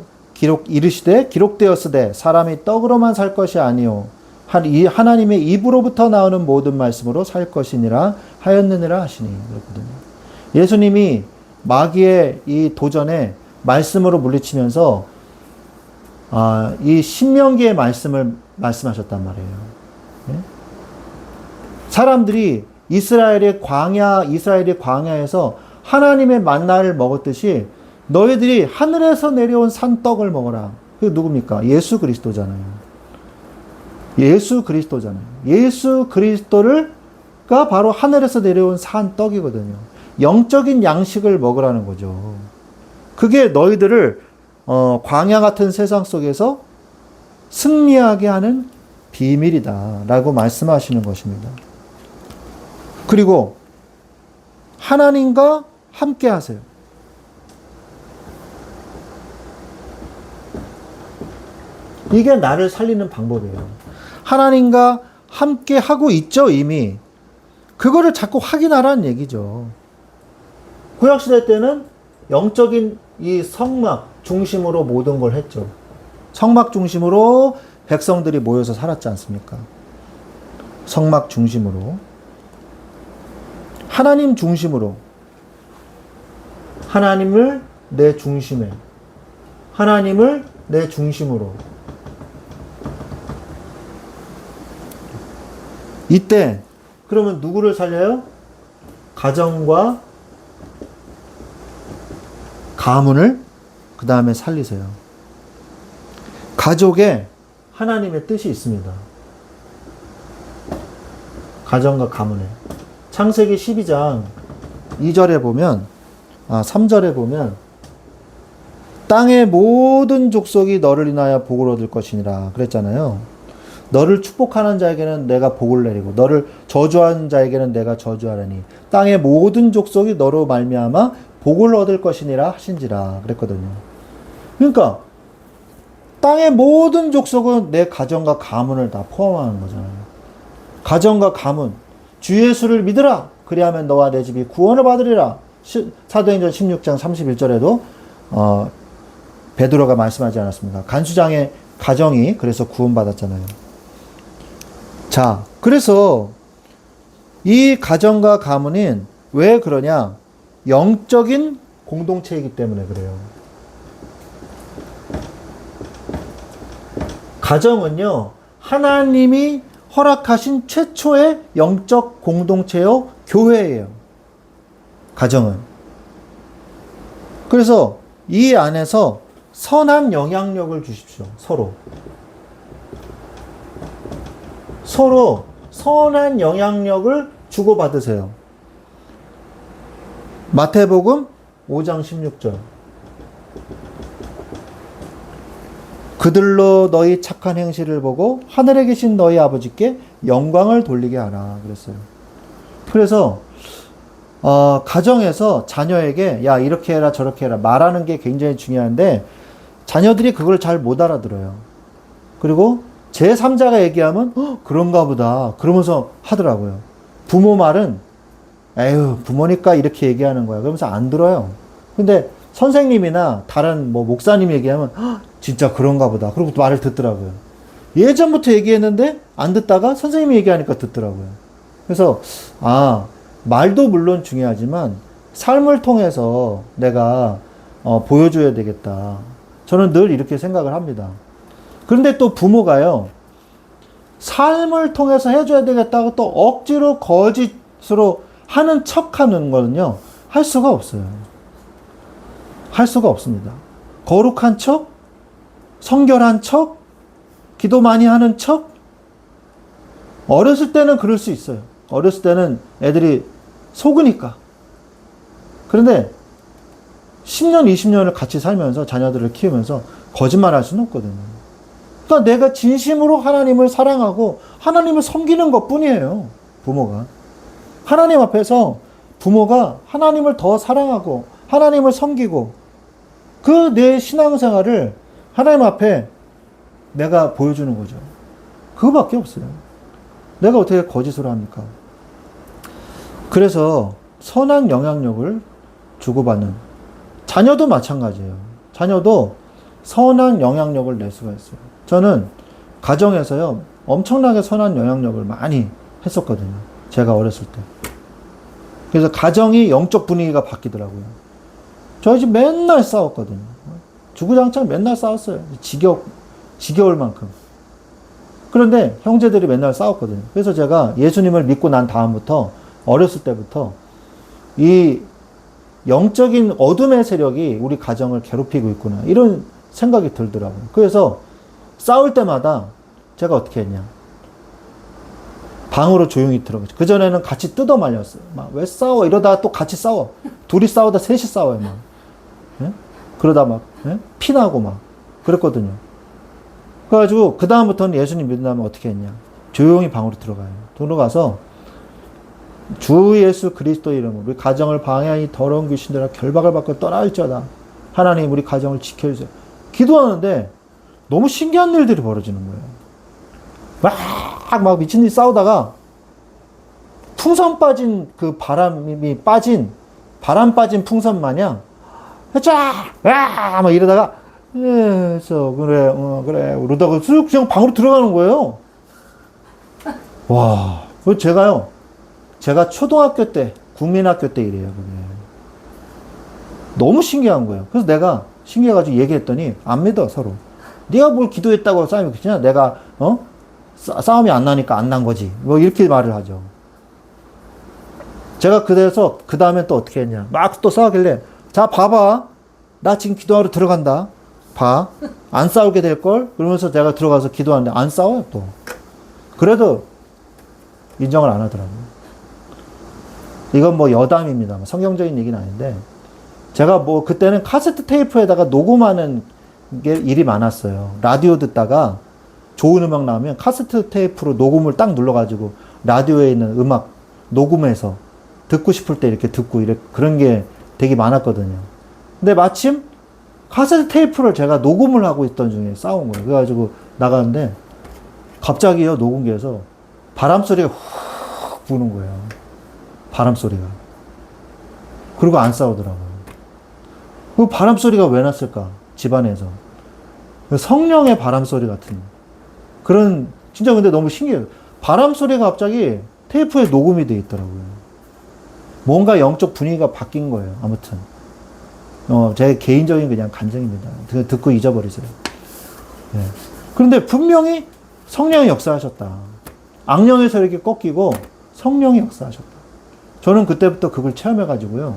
이르시되 기록되었으되 사람이 떡으로만 살 것이 아니요 하나님의 입으로부터 나오는 모든 말씀으로 살 것이니라 하였느니라 하시니. 그렇거든요. 예수님이 마귀의 이 도전에 말씀으로 물리치면서 이 신명기의 말씀을 말씀하셨단 말이에요. 네? 사람들이 이스라엘의 광야에서 하나님의 만나를 먹었듯이 너희들이 하늘에서 내려온 산떡을 먹어라. 그게 누굽니까? 예수 그리스도잖아요. 예수 그리스도가 바로 하늘에서 내려온 산떡이거든요. 영적인 양식을 먹으라는 거죠. 그게 너희들을 광야 같은 세상 속에서 승리하게 하는 비밀이다 라고 말씀하시는 것입니다. 그리고 하나님과 함께 하세요. 이게 나를 살리는 방법이에요. 하나님과 함께 하고 있죠, 이미. 그거를 자꾸 확인하라는 얘기죠. 구약시대 때는 영적인 이 성막 중심으로 모든 걸 했죠. 성막 중심으로 백성들이 모여서 살았지 않습니까? 성막 중심으로. 하나님 중심으로. 하나님을 내 중심에. 하나님을 내 중심으로. 이때 그러면 누구를 살려요? 가정과 가문을 그 다음에 살리세요. 가족에 하나님의 뜻이 있습니다. 가정과 가문에. 창세기 12장 2절에 보면 3절에 보면 땅의 모든 족속이 너를 인하여 복을 얻을 것이니라 그랬잖아요. 너를 축복하는 자에게는 내가 복을 내리고 너를 저주하는 자에게는 내가 저주하라니 땅의 모든 족속이 너로 말미암아 복을 얻을 것이니라 하신지라 그랬거든요. 그러니까 땅의 모든 족속은 내 가정과 가문을 다 포함하는 거잖아요. 가정과 가문, 주 예수를 믿으라. 그리하면 너와 내 집이 구원을 받으리라. 사도행전 16장 31절에도 베드로가 말씀하지 않았습니까? 간수장의 가정이 그래서 구원받았잖아요. 자, 그래서 이 가정과 가문은 왜 그러냐? 영적인 공동체이기 때문에 그래요. 가정은요, 하나님이 허락하신 최초의 영적 공동체요, 교회예요. 가정은. 그래서 이 안에서 선한 영향력을 주십시오. 서로 선한 영향력을 주고받으세요. 마태복음 5장 16절. 그들로 너희 착한 행실을 보고 하늘에 계신 너희 아버지께 영광을 돌리게 하라 그랬어요. 그래서 가정에서 자녀에게 야 이렇게 해라 저렇게 해라 말하는 게 굉장히 중요한데 자녀들이 그걸 잘 못 알아들어요. 그리고 제3자가 얘기하면 그런가 보다 그러면서 하더라고요. 부모 말은 에휴 부모니까 이렇게 얘기하는 거야 그러면서 안 들어요. 근데 선생님이나 다른 목사님 얘기하면 진짜 그런가 보다 그러고 또 말을 듣더라고요. 예전부터 얘기했는데 안 듣다가 선생님이 얘기하니까 듣더라고요. 그래서 말도 물론 중요하지만 삶을 통해서 내가 보여줘야 되겠다. 저는 늘 이렇게 생각을 합니다. 그런데 또 부모가요, 삶을 통해서 해줘야 되겠다고 또 억지로 거짓으로 하는 척 하는 거는요, 할 수가 없어요. 할 수가 없습니다. 거룩한 척, 성결한 척, 기도 많이 하는 척. 어렸을 때는 그럴 수 있어요. 어렸을 때는 애들이 속으니까. 그런데 10년, 20년을 같이 살면서 자녀들을 키우면서 거짓말 할 수는 없거든요. 그러니까 내가 진심으로 하나님을 사랑하고 하나님을 섬기는 것 뿐이에요. 부모가. 하나님 앞에서 부모가 하나님을 더 사랑하고 하나님을 섬기고 그 내 신앙생활을 하나님 앞에 내가 보여주는 거죠. 그거밖에 없어요. 내가 어떻게 거짓으로 합니까? 그래서 선한 영향력을 주고받는 자녀도 마찬가지예요. 자녀도 선한 영향력을 낼 수가 있어요. 저는 가정에서요 엄청나게 선한 영향력을 많이 했었거든요. 제가 어렸을 때. 그래서 가정이 영적 분위기가 바뀌더라고요. 저희 집 맨날 싸웠거든요. 주구장창 맨날 싸웠어요. 지겨울 만큼. 그런데 형제들이 맨날 싸웠거든요. 그래서 제가 예수님을 믿고 난 다음부터 어렸을 때부터 이 영적인 어둠의 세력이 우리 가정을 괴롭히고 있구나 이런 생각이 들더라고요. 그래서 싸울 때마다 제가 어떻게 했냐. 방으로 조용히 들어가죠. 그전에는 같이 뜯어 말렸어요. 막 왜 싸워? 이러다가 또 같이 싸워. 둘이 싸우다 셋이 싸워요. 막. 예? 그러다 막 예? 피나고 막 그랬거든요. 그래가지고 그 다음부터는 예수님 믿는다면 어떻게 했냐. 조용히 방으로 들어가요. 들어가서 주 예수 그리스도 이름으로 우리 가정을 방해하니 더러운 귀신들아 결박을 받고 떠날지어다. 하나님 우리 가정을 지켜주세요. 기도하는데 너무 신기한 일들이 벌어지는 거예요. 막 미친 듯이 싸우다가 풍선 빠진 그 바람이 빠진 바람 빠진 풍선 마냥 막 이러다가 그래서 그래 그러다가 쑥 그냥 방으로 들어가는 거예요. 와, 제가 초등학교 때 국민학교 때 일이에요. 그게 너무 신기한 거예요. 그래서 내가 신기해가지고 얘기했더니 안 믿어 서로. 네가 뭘 기도했다고 싸움이 그치냐? 내가 싸움이 안 나니까 안 난 거지. 뭐 이렇게 말을 하죠. 제가 그래서 그 다음에 또 어떻게 했냐. 막 또 싸우길래 자 봐봐. 나 지금 기도하러 들어간다. 봐. 안 싸우게 될걸? 그러면서 제가 들어가서 기도하는데 안 싸워요 또. 그래도 인정을 안 하더라고요. 이건 뭐 여담입니다. 성경적인 얘기는 아닌데 제가 뭐 그때는 카세트 테이프에다가 녹음하는 게 일이 많았어요. 라디오 듣다가 좋은 음악 나오면 카세트 테이프로 녹음을 딱 눌러가지고 라디오에 있는 음악 녹음해서 듣고 싶을 때 이렇게 듣고 그런 게 되게 많았거든요. 근데 마침 카세트 테이프를 제가 녹음을 하고 있던 중에 싸운 거예요. 그래가지고 나가는데 갑자기요 녹음기에서 바람 소리가 훅 부는 거예요. 바람 소리가. 그리고 안 싸우더라고요. 그 바람 소리가 왜 났을까? 집안에서. 성령의 바람 소리 같은 그런 진짜 근데 너무 신기해요. 바람 소리가 갑자기 테이프에 녹음이 돼 있더라고요. 뭔가 영적 분위기가 바뀐 거예요. 아무튼 제 개인적인 그냥 감정입니다. 듣고 잊어버리세요. 네. 그런데 분명히 성령이 역사하셨다. 악령의 세력이 꺾이고 성령이 역사하셨다. 저는 그때부터 그걸 체험해가지고요.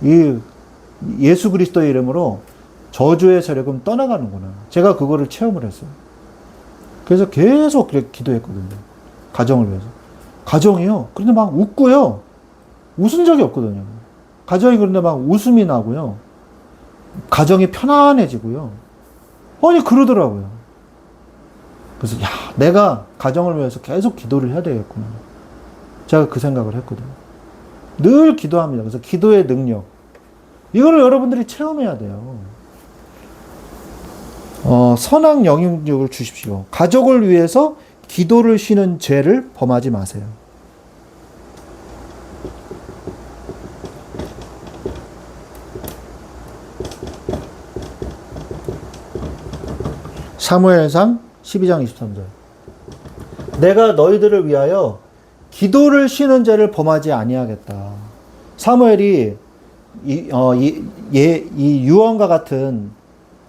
이 예수 그리스도의 이름으로 저주의 세력은 떠나가는구나. 제가 그거를 체험을 했어요. 그래서 계속 그렇게 기도했거든요. 가정을 위해서. 가정이요. 그런데 막 웃고요. 웃은 적이 없거든요. 가정이 그런데 막 웃음이 나고요. 가정이 편안해지고요. 아니 그러더라고요. 그래서 내가 가정을 위해서 계속 기도를 해야 되겠구나. 제가 그 생각을 했거든요. 늘 기도합니다. 그래서 기도의 능력. 이거를 여러분들이 체험해야 돼요. 선한 영향력을 주십시오. 가족을 위해서 기도를 쉬는 죄를 범하지 마세요. 사무엘상 12장 23절. 내가 너희들을 위하여 기도를 쉬는 죄를 범하지 아니하겠다. 사무엘이 이 유언과 같은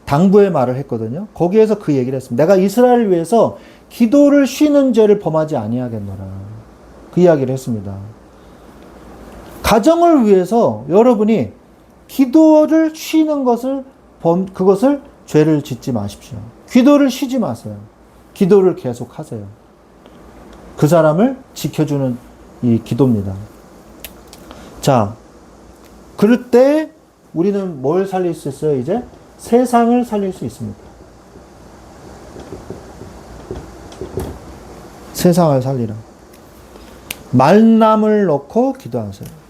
당부의 말을 했거든요. 거기에서 그 얘기를 했습니다. 내가 이스라엘을 위해서 기도를 쉬는 죄를 범하지 아니하겠노라. 그 이야기를 했습니다. 가정을 위해서 여러분이 기도를 쉬는 것을 그것을 죄를 짓지 마십시오. 기도를 쉬지 마세요. 기도를 계속 하세요. 그 사람을 지켜주는 이 기도입니다. 자, 그럴 때 우리는 뭘 살릴 수 있어요? 이제 세상을 살릴 수 있습니다. 세상을 살리라. 만남을 놓고 기도하세요.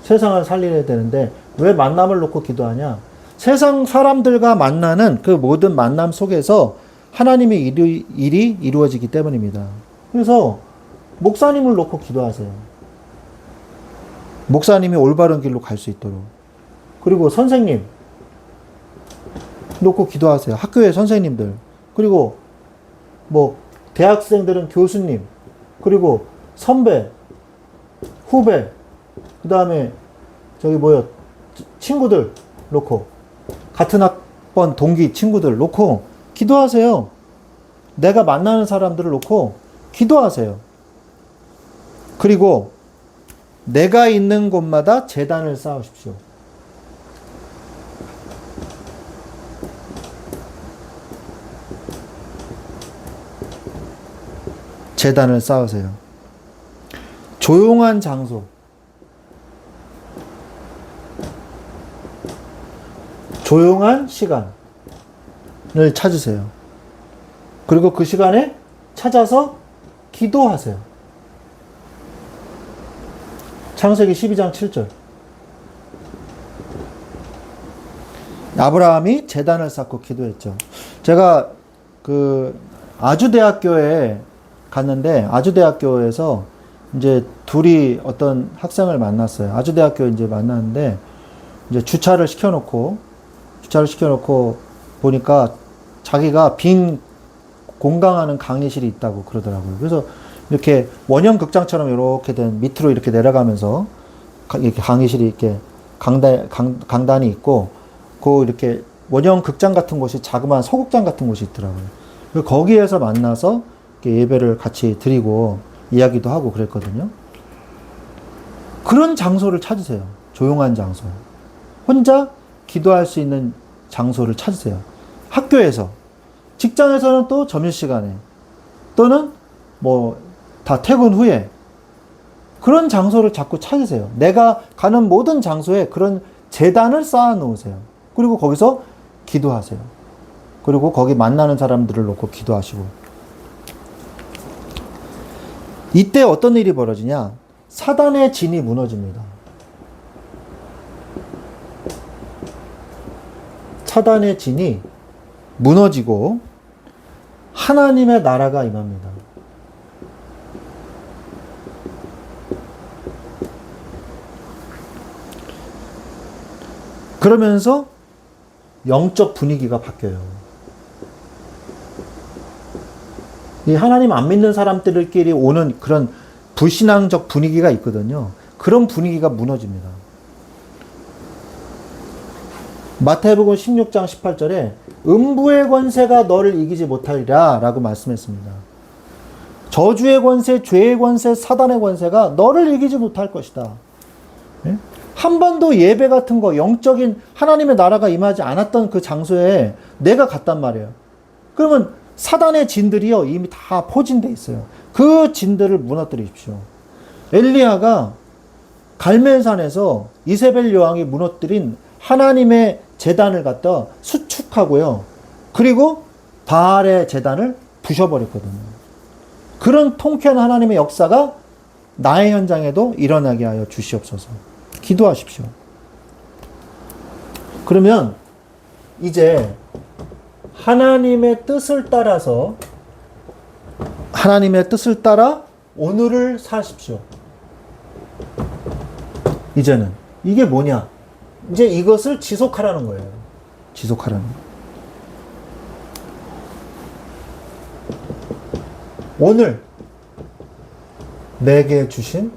세상을 살려야 되는데 왜 만남을 놓고 기도하냐? 세상 사람들과 만나는 그 모든 만남 속에서 하나님의 일이 이루어지기 때문입니다. 그래서 목사님을 놓고 기도하세요. 목사님이 올바른 길로 갈 수 있도록. 그리고 선생님 놓고 기도하세요. 학교의 선생님들. 그리고 뭐 대학생들은 교수님. 그리고 선배, 후배, 그 다음에 저기 친구들 놓고, 같은 학번 동기 친구들 놓고 기도하세요. 내가 만나는 사람들을 놓고 기도하세요. 그리고 내가 있는 곳마다 제단을 쌓으십시오. 제단을 쌓으세요. 조용한 장소. 조용한 시간을 찾으세요. 그리고 그 시간에 찾아서 기도하세요. 창세기 12장 7절. 아브라함이 제단을 쌓고 기도했죠. 제가 아주대학교에 갔는데, 아주대학교에서 이제 둘이 어떤 학생을 만났어요. 아주대학교 이제 만났는데, 이제 주차를 시켜놓고 보니까 자기가 빈 공강하는 강의실이 있다고 그러더라고요. 그래서 이렇게 원형 극장처럼 이렇게 된 밑으로 이렇게 내려가면서 이렇게 강의실이 이렇게 강단이 있고, 그 이렇게 원형 극장 같은 곳이 자그마한 소극장 같은 곳이 있더라고요. 그래서 거기에서 만나서 이렇게 예배를 같이 드리고 이야기도 하고 그랬거든요. 그런 장소를 찾으세요. 조용한 장소. 혼자 기도할 수 있는 장소를 찾으세요. 학교에서, 직장에서는 또 점심시간에, 또는 다 퇴근 후에 그런 장소를 자꾸 찾으세요. 내가 가는 모든 장소에 그런 제단을 쌓아 놓으세요. 그리고 거기서 기도하세요. 그리고 거기 만나는 사람들을 놓고 기도하시고. 이때 어떤 일이 벌어지냐? 사단의 진이 무너집니다. 사단의 진이 무너지고 하나님의 나라가 임합니다. 그러면서 영적 분위기가 바뀌어요. 이 하나님 안 믿는 사람들끼리 오는 그런 불신앙적 분위기가 있거든요. 그런 분위기가 무너집니다. 마태복음 16장 18절에 음부의 권세가 너를 이기지 못하리라 라고 말씀했습니다. 저주의 권세, 죄의 권세, 사단의 권세가 너를 이기지 못할 것이다. 예? 한 번도 예배 같은 거, 영적인 하나님의 나라가 임하지 않았던 그 장소에 내가 갔단 말이에요. 그러면 사단의 진들이요, 이미 다 포진되어 있어요. 그 진들을 무너뜨리십시오. 엘리야가 갈멜산에서 이세벨 여왕이 무너뜨린 하나님의 제단을 갖다 수축하고요. 그리고 바알의 제단을 부셔버렸거든요. 그런 통쾌한 하나님의 역사가 나의 현장에도 일어나게 하여 주시옵소서. 기도하십시오. 그러면 이제 하나님의 뜻을 따라 오늘을 사십시오. 이제는 이게 뭐냐? 이제 이것을 지속하라는 거예요. 지속하라는 거예요. 오늘 내게 주신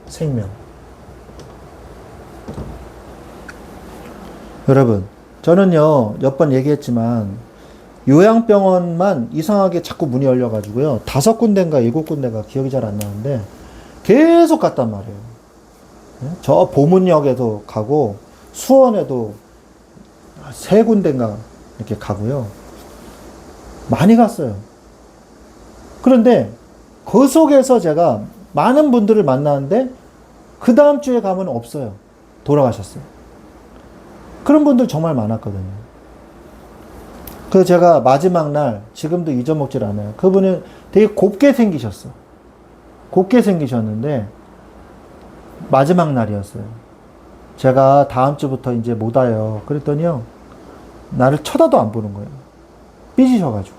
생명. 여러분, 저는요, 몇 번 얘기했지만 요양병원만 이상하게 자꾸 문이 열려가지고요, 5군데인가 7군데가 기억이 잘 안 나는데 계속 갔단 말이에요. 저 보문역에도 가고 수원에도 3군데인가 이렇게 가고요. 많이 갔어요. 그런데 그 속에서 제가 많은 분들을 만나는데 그 다음 주에 가면 없어요. 돌아가셨어요. 그런 분들 정말 많았거든요. 그래서 제가 마지막 날, 지금도 잊어먹질 않아요. 그분은 되게 곱게 생기셨어. 곱게 생기셨는데, 마지막 날이었어요. 제가 다음 주부터 이제 못 와요. 그랬더니요, 나를 쳐다도 안 보는 거예요. 삐지셔가지고.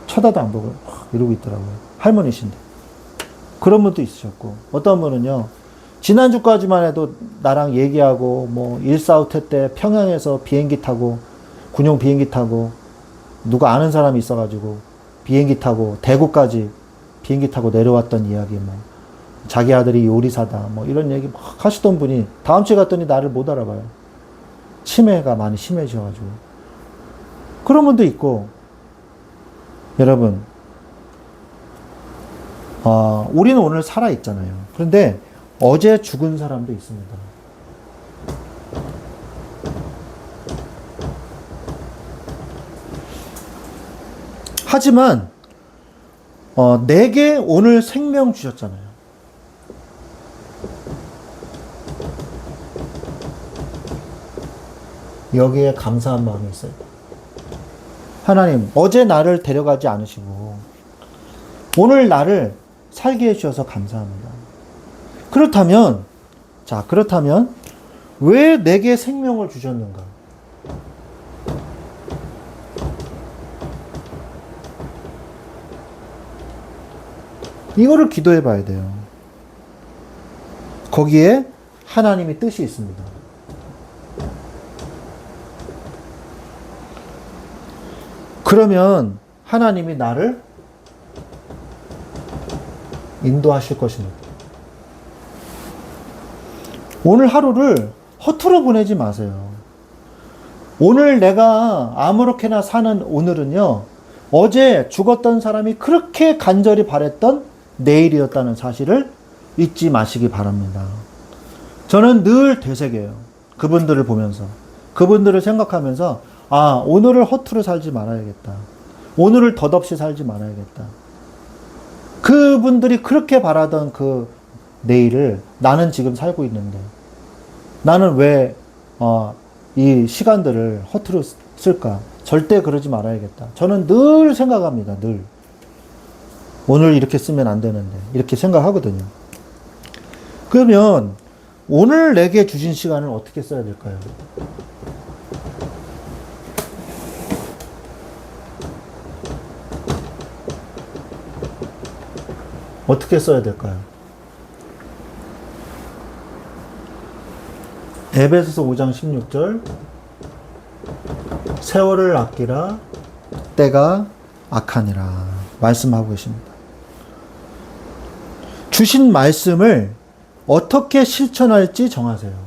쳐다도 안 보고, 이러고 있더라고요. 할머니신데. 그런 분도 있으셨고, 어떤 분은요, 지난주까지만 해도 나랑 얘기하고, 뭐, 일사후퇴 때 평양에서 비행기 타고, 군용 비행기 타고, 누가 아는 사람이 있어가지고, 비행기 타고, 대구까지 비행기 타고 내려왔던 이야기, 뭐, 자기 아들이 요리사다, 뭐, 이런 얘기 막 하시던 분이, 다음 주에 갔더니 나를 못 알아봐요. 치매가 많이 심해져가지고. 그런 분도 있고, 여러분, 우리는 오늘 살아있잖아요. 그런데 어제 죽은 사람도 있습니다. 하지만 내게 오늘 생명 주셨잖아요. 여기에 감사한 마음이 있어요. 하나님, 어제 나를 데려가지 않으시고 오늘 나를 살게 해주셔서 감사합니다. 그렇다면 왜 내게 생명을 주셨는가? 이거를 기도해 봐야 돼요. 거기에 하나님의 뜻이 있습니다. 그러면 하나님이 나를 인도하실 것입니다. 오늘 하루를 허투루 보내지 마세요. 오늘 내가 아무렇게나 사는 오늘은요, 어제 죽었던 사람이 그렇게 간절히 바랬던 내일이었다는 사실을 잊지 마시기 바랍니다. 저는 늘 되새겨요. 그분들을 보면서. 그분들을 생각하면서, 오늘을 허투루 살지 말아야겠다. 오늘을 덧없이 살지 말아야겠다. 그분들이 그렇게 바라던 그 내일을 나는 지금 살고 있는데, 나는 왜, 이 시간들을 허투루 쓸까? 절대 그러지 말아야겠다. 저는 늘 생각합니다. 늘. 오늘 이렇게 쓰면 안 되는데. 이렇게 생각하거든요. 그러면 오늘 내게 주신 시간을 어떻게 써야 될까요? 어떻게 써야 될까요? 에베소서 5장 16절 세월을 아끼라 때가 악하니라 말씀하고 계십니다. 주신 말씀을 어떻게 실천할지 정하세요.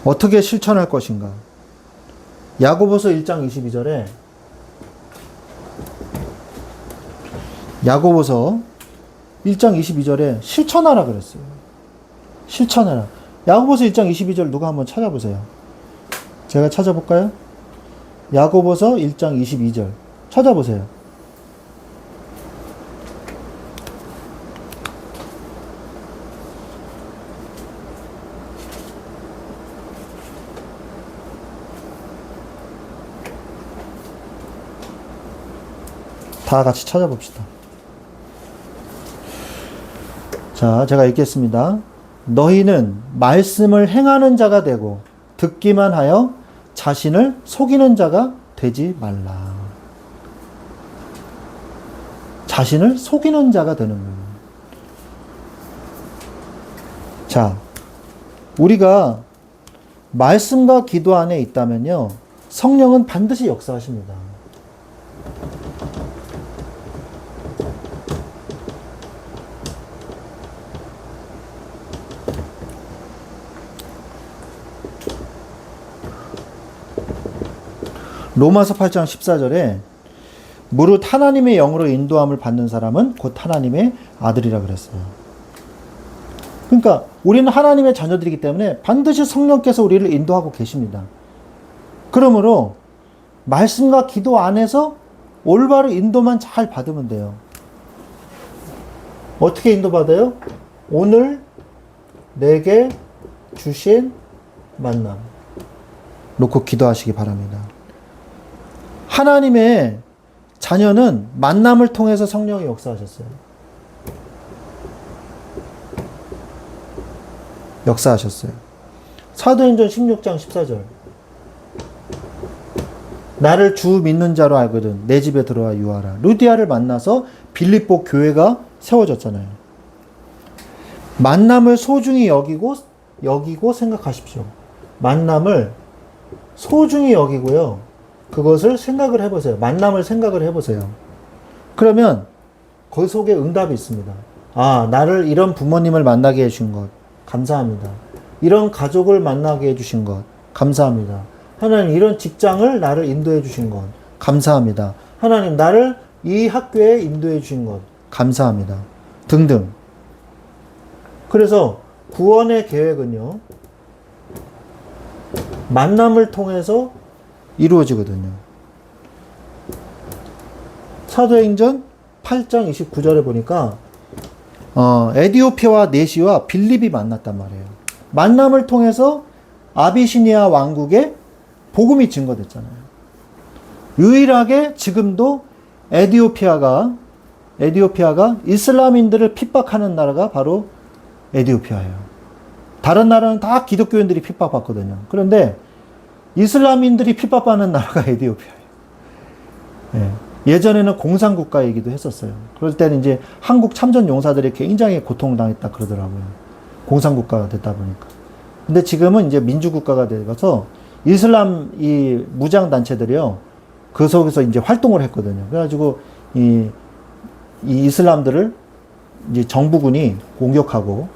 어떻게 실천할 것인가? 야고보서 1장 22절에 야고보서 1장 22절에 실천하라 그랬어요. 실천하라. 야고보서 1장 22절 누가 한번 찾아보세요. 제가 찾아볼까요? 야고보서 1장 22절 찾아보세요. 다 같이 찾아봅시다. 자, 제가 읽겠습니다. 너희는 말씀을 행하는 자가 되고 듣기만 하여 자신을 속이는 자가 되지 말라. 자신을 속이는 자가 되는 거예요. 자, 우리가 말씀과 기도 안에 있다면요, 성령은 반드시 역사하십니다. 로마서 8장 14절에 무릇 하나님의 영으로 인도함을 받는 사람은 곧 하나님의 아들이라 그랬어요. 그러니까 우리는 하나님의 자녀들이기 때문에 반드시 성령께서 우리를 인도하고 계십니다. 그러므로 말씀과 기도 안에서 올바른 인도만 잘 받으면 돼요. 어떻게 인도받아요? 오늘 내게 주신 만남 놓고 기도하시기 바랍니다. 하나님의 자녀는 만남을 통해서 성령이 역사하셨어요. 역사하셨어요. 사도행전 16장 14절. 나를 주 믿는 자로 알거든 내 집에 들어와 유하라. 루디아를 만나서 빌립보 교회가 세워졌잖아요. 만남을 소중히 여기고 생각하십시오. 만남을 소중히 여기고요. 그것을 생각을 해보세요. 만남을 생각을 해보세요. 그러면 그 속에 응답이 있습니다. 아, 나를 이런 부모님을 만나게 해주신 것 감사합니다. 이런 가족을 만나게 해주신 것 감사합니다. 하나님 이런 직장을 나를 인도해 주신 것 감사합니다. 하나님 나를 이 학교에 인도해 주신 것 감사합니다. 등등. 그래서 구원의 계획은요, 만남을 통해서 이루어지거든요. 사도행전 8장 29절에 보니까 에디오피아와 네시와 빌립이 만났단 말이에요. 만남을 통해서 아비시니아 왕국에 복음이 증거됐잖아요. 유일하게 지금도 에디오피아가 이슬람인들을 핍박하는 나라가 바로 에디오피아예요. 다른 나라는 다 기독교인들이 핍박받거든요. 그런데 이슬람인들이 핍박받는 나라가 에디오피아예요. 예. 예전에는 공산국가이기도 했었어요. 그럴 때는 이제 한국 참전 용사들이 굉장히 고통당했다 그러더라고요. 공산국가가 됐다 보니까. 근데 지금은 이제 민주국가가 되어서 이슬람 이 무장단체들이요, 그 속에서 이제 활동을 했거든요. 그래가지고 이 이슬람들을 이제 정부군이 공격하고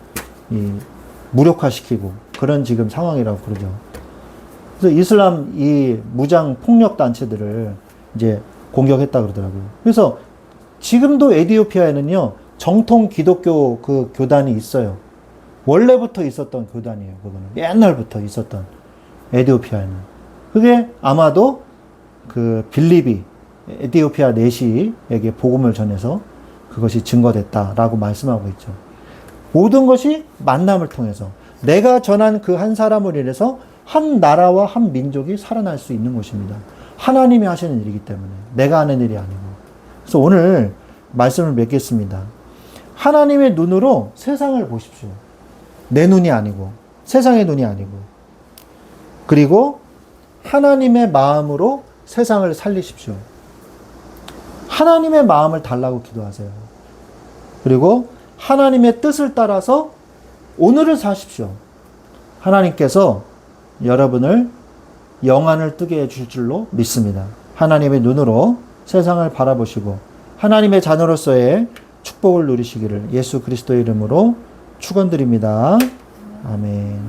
무력화시키고 그런 지금 상황이라고 그러죠. 그래서 이슬람 이 무장 폭력 단체들을 이제 공격했다 그러더라고요. 그래서 지금도 에티오피아에는요, 정통 기독교 그 교단이 있어요. 원래부터 있었던 교단이에요. 그거는 옛날부터 있었던 에티오피아에는. 그게 아마도 그 빌립이 에티오피아 내시에게 복음을 전해서 그것이 증거됐다라고 말씀하고 있죠. 모든 것이 만남을 통해서 내가 전한 그 한 사람을 인해서 한 나라와 한 민족이 살아날 수 있는 것입니다. 하나님이 하시는 일이기 때문에 내가 하는 일이 아니고. 그래서 오늘 말씀을 맺겠습니다. 하나님의 눈으로 세상을 보십시오. 내 눈이 아니고 세상의 눈이 아니고, 그리고 하나님의 마음으로 세상을 살리십시오. 하나님의 마음을 달라고 기도하세요. 그리고 하나님의 뜻을 따라서 오늘을 사십시오. 하나님께서 여러분을 영안을 뜨게 해줄 줄로 믿습니다. 하나님의 눈으로 세상을 바라보시고 하나님의 자녀로서의 축복을 누리시기를 예수 그리스도의 이름으로 축원드립니다. 아멘.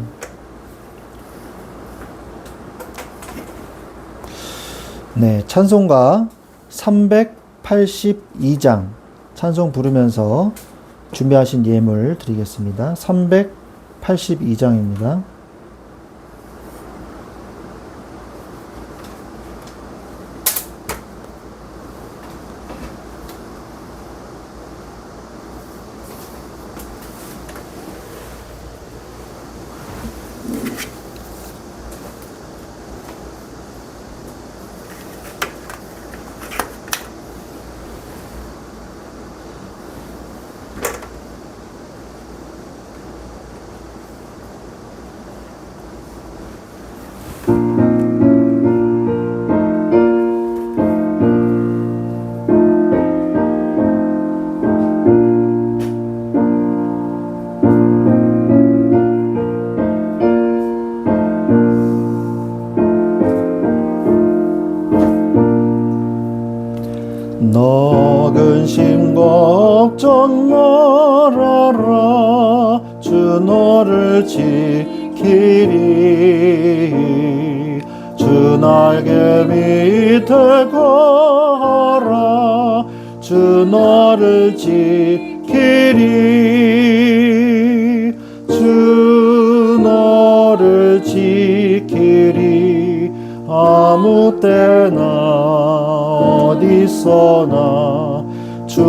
네, 찬송가 382장 찬송 부르면서 준비하신 예물 드리겠습니다. 382장입니다. 너 근심 걱정 말아라. 주 너를 지키리. 주 날개 밑에 거하라. 주 너를 지키리. 주 너를 지키리. 아무 때나 어디서나 주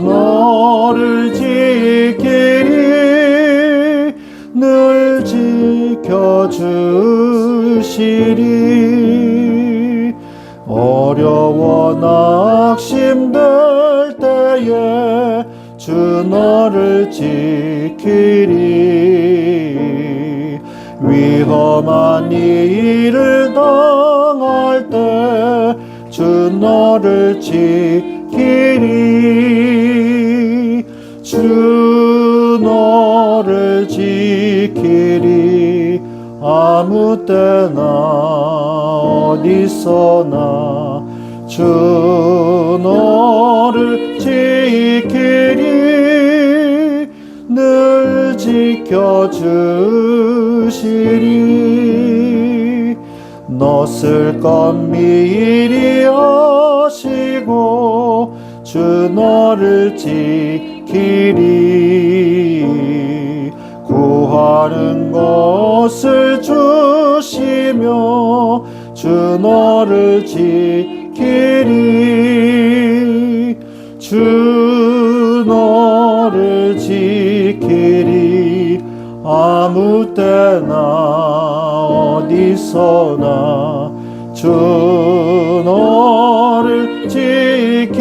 너를 지키리. 늘 지켜주시리. 어려워 낙심될 때에 주 너를 지키리. 위험한 일을 당할 때 주 너를 지키리. 주 너를 지키리. 아무 때나 어디서나 주 너를 지키리. 늘 지켜주시리. 너 쓸 것 미리 아시고 주 너를 지키리. 구하는 것을 주시며 주 너를 지키리. 주 너를 지키리. 아무 때나 어디서나 주 너를 지키리.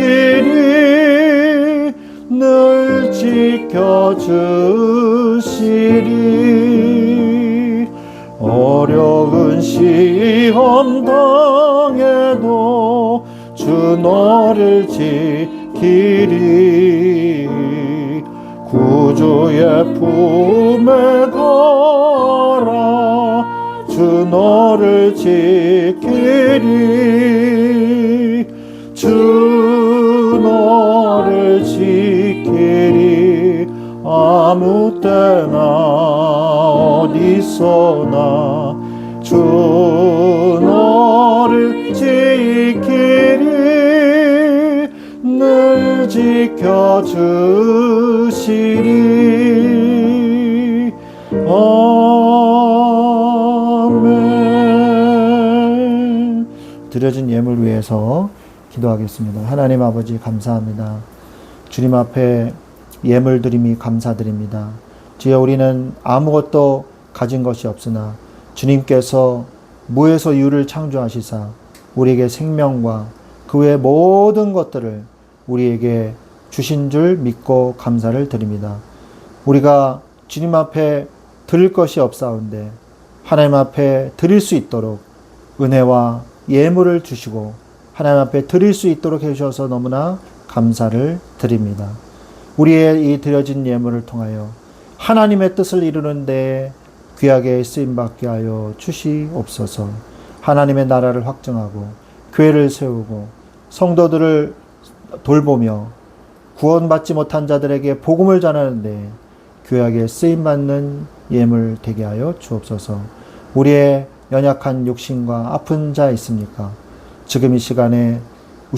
늘 지켜주시리. 어려운 시험 당해도 주 너를 지키리. 구주의 품에 가라. 주 너를 지키리. 주 너를 지키리. 아무 때나 어디서나 주 너를 지키리. 늘 지켜주시리. 아멘. 드려진 예물 위해서 기도하겠습니다. 하나님 아버지 감사합니다. 주님 앞에 예물 드림이 감사드립니다. 주여 우리는 아무것도 가진 것이 없으나 주님께서 무에서 유를 창조하시사 우리에게 생명과 그 외의 모든 것들을 우리에게 주신 줄 믿고 감사를 드립니다. 우리가 주님 앞에 드릴 것이 없사온데 하나님 앞에 드릴 수 있도록 은혜와 예물을 주시고 하나님 앞에 드릴 수 있도록 해주셔서 너무나 감사를 드립니다. 우리의 이 드려진 예물을 통하여 하나님의 뜻을 이루는 데 귀하게 쓰임받게 하여 주시옵소서. 하나님의 나라를 확증하고 교회를 세우고 성도들을 돌보며 구원받지 못한 자들에게 복음을 전하는데 귀하게 쓰임받는 예물 되게 하여 주옵소서. 우리의 연약한 육신과 아픈 자 있습니까? 지금 이 시간에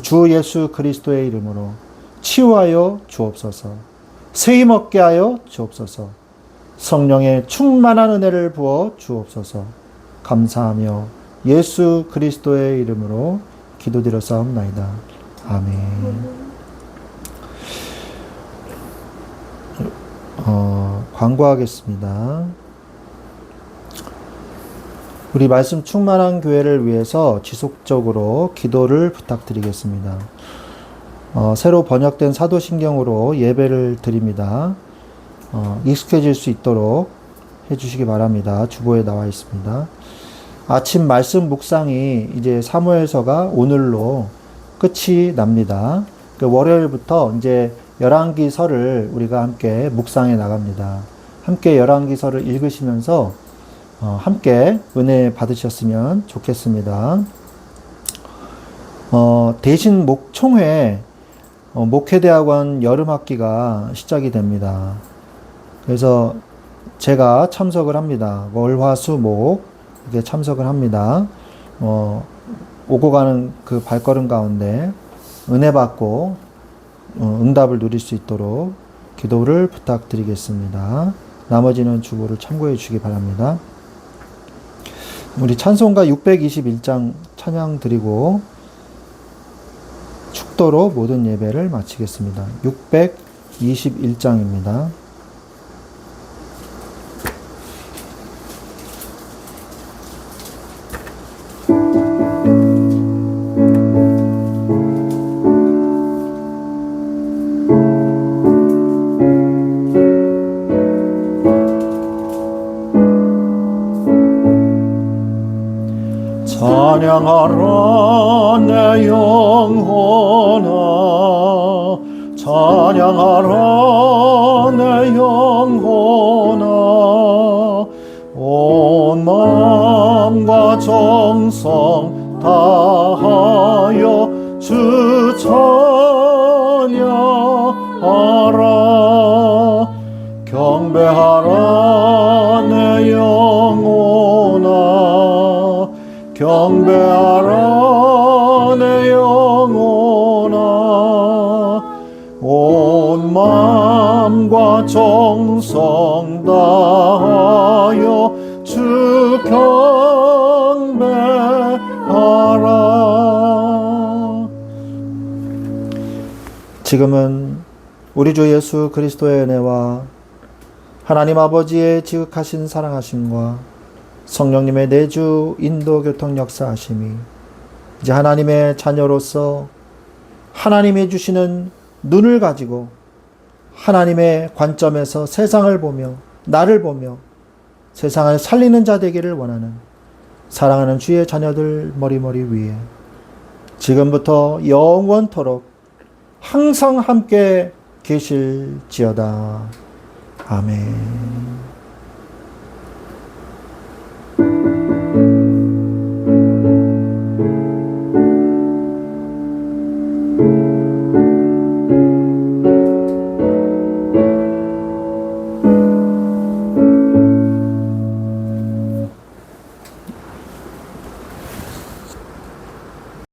주 예수 그리스도의 이름으로 치유하여 주옵소서. 세임 얻게 하여 주옵소서. 성령의 충만한 은혜를 부어 주옵소서. 감사하며 예수 그리스도의 이름으로 기도드렸사옵나이다. 아멘. 광고하겠습니다. 우리 말씀 충만한 교회를 위해서 지속적으로 기도를 부탁드리겠습니다. 새로 번역된 사도신경으로 예배를 드립니다. 익숙해질 수 있도록 해주시기 바랍니다. 주보에 나와 있습니다. 아침 말씀 묵상이 이제 사무엘서가 오늘로 끝이 납니다. 월요일부터 이제 열왕기서를 우리가 함께 묵상해 나갑니다. 함께 열왕기서를 읽으시면서 함께 은혜 받으셨으면 좋겠습니다. 대신 목총회 목회대학원 여름학기가 시작이 됩니다. 그래서 제가 참석을 합니다. 월, 화, 수, 목 이렇게 참석을 합니다. 오고 가는 그 발걸음 가운데 은혜 받고 응답을 누릴 수 있도록 기도를 부탁드리겠습니다. 나머지는 주보를 참고해 주시기 바랍니다. 우리 찬송가 621장 찬양 드리고 축도로 모든 예배를 마치겠습니다. 621장입니다. 찬양하라 내 영혼아 찬양하라 내 영혼아 온 마음과 정성 다하여 주 찬양하라 경배하라 내 영혼아 경배하라 내 영혼아 온 마음과 정성 다하여 주 경배하라. 지금은 우리 주 예수 그리스도의 은혜와 하나님 아버지의 지극하신 사랑하심과 성령님의 내주 인도 교통 역사하심이 이제 하나님의 자녀로서 하나님이 주시는 눈을 가지고 하나님의 관점에서 세상을 보며 나를 보며 세상을 살리는 자 되기를 원하는 사랑하는 주의 자녀들 머리머리 위에 지금부터 영원토록 항상 함께 계실지어다. 아멘.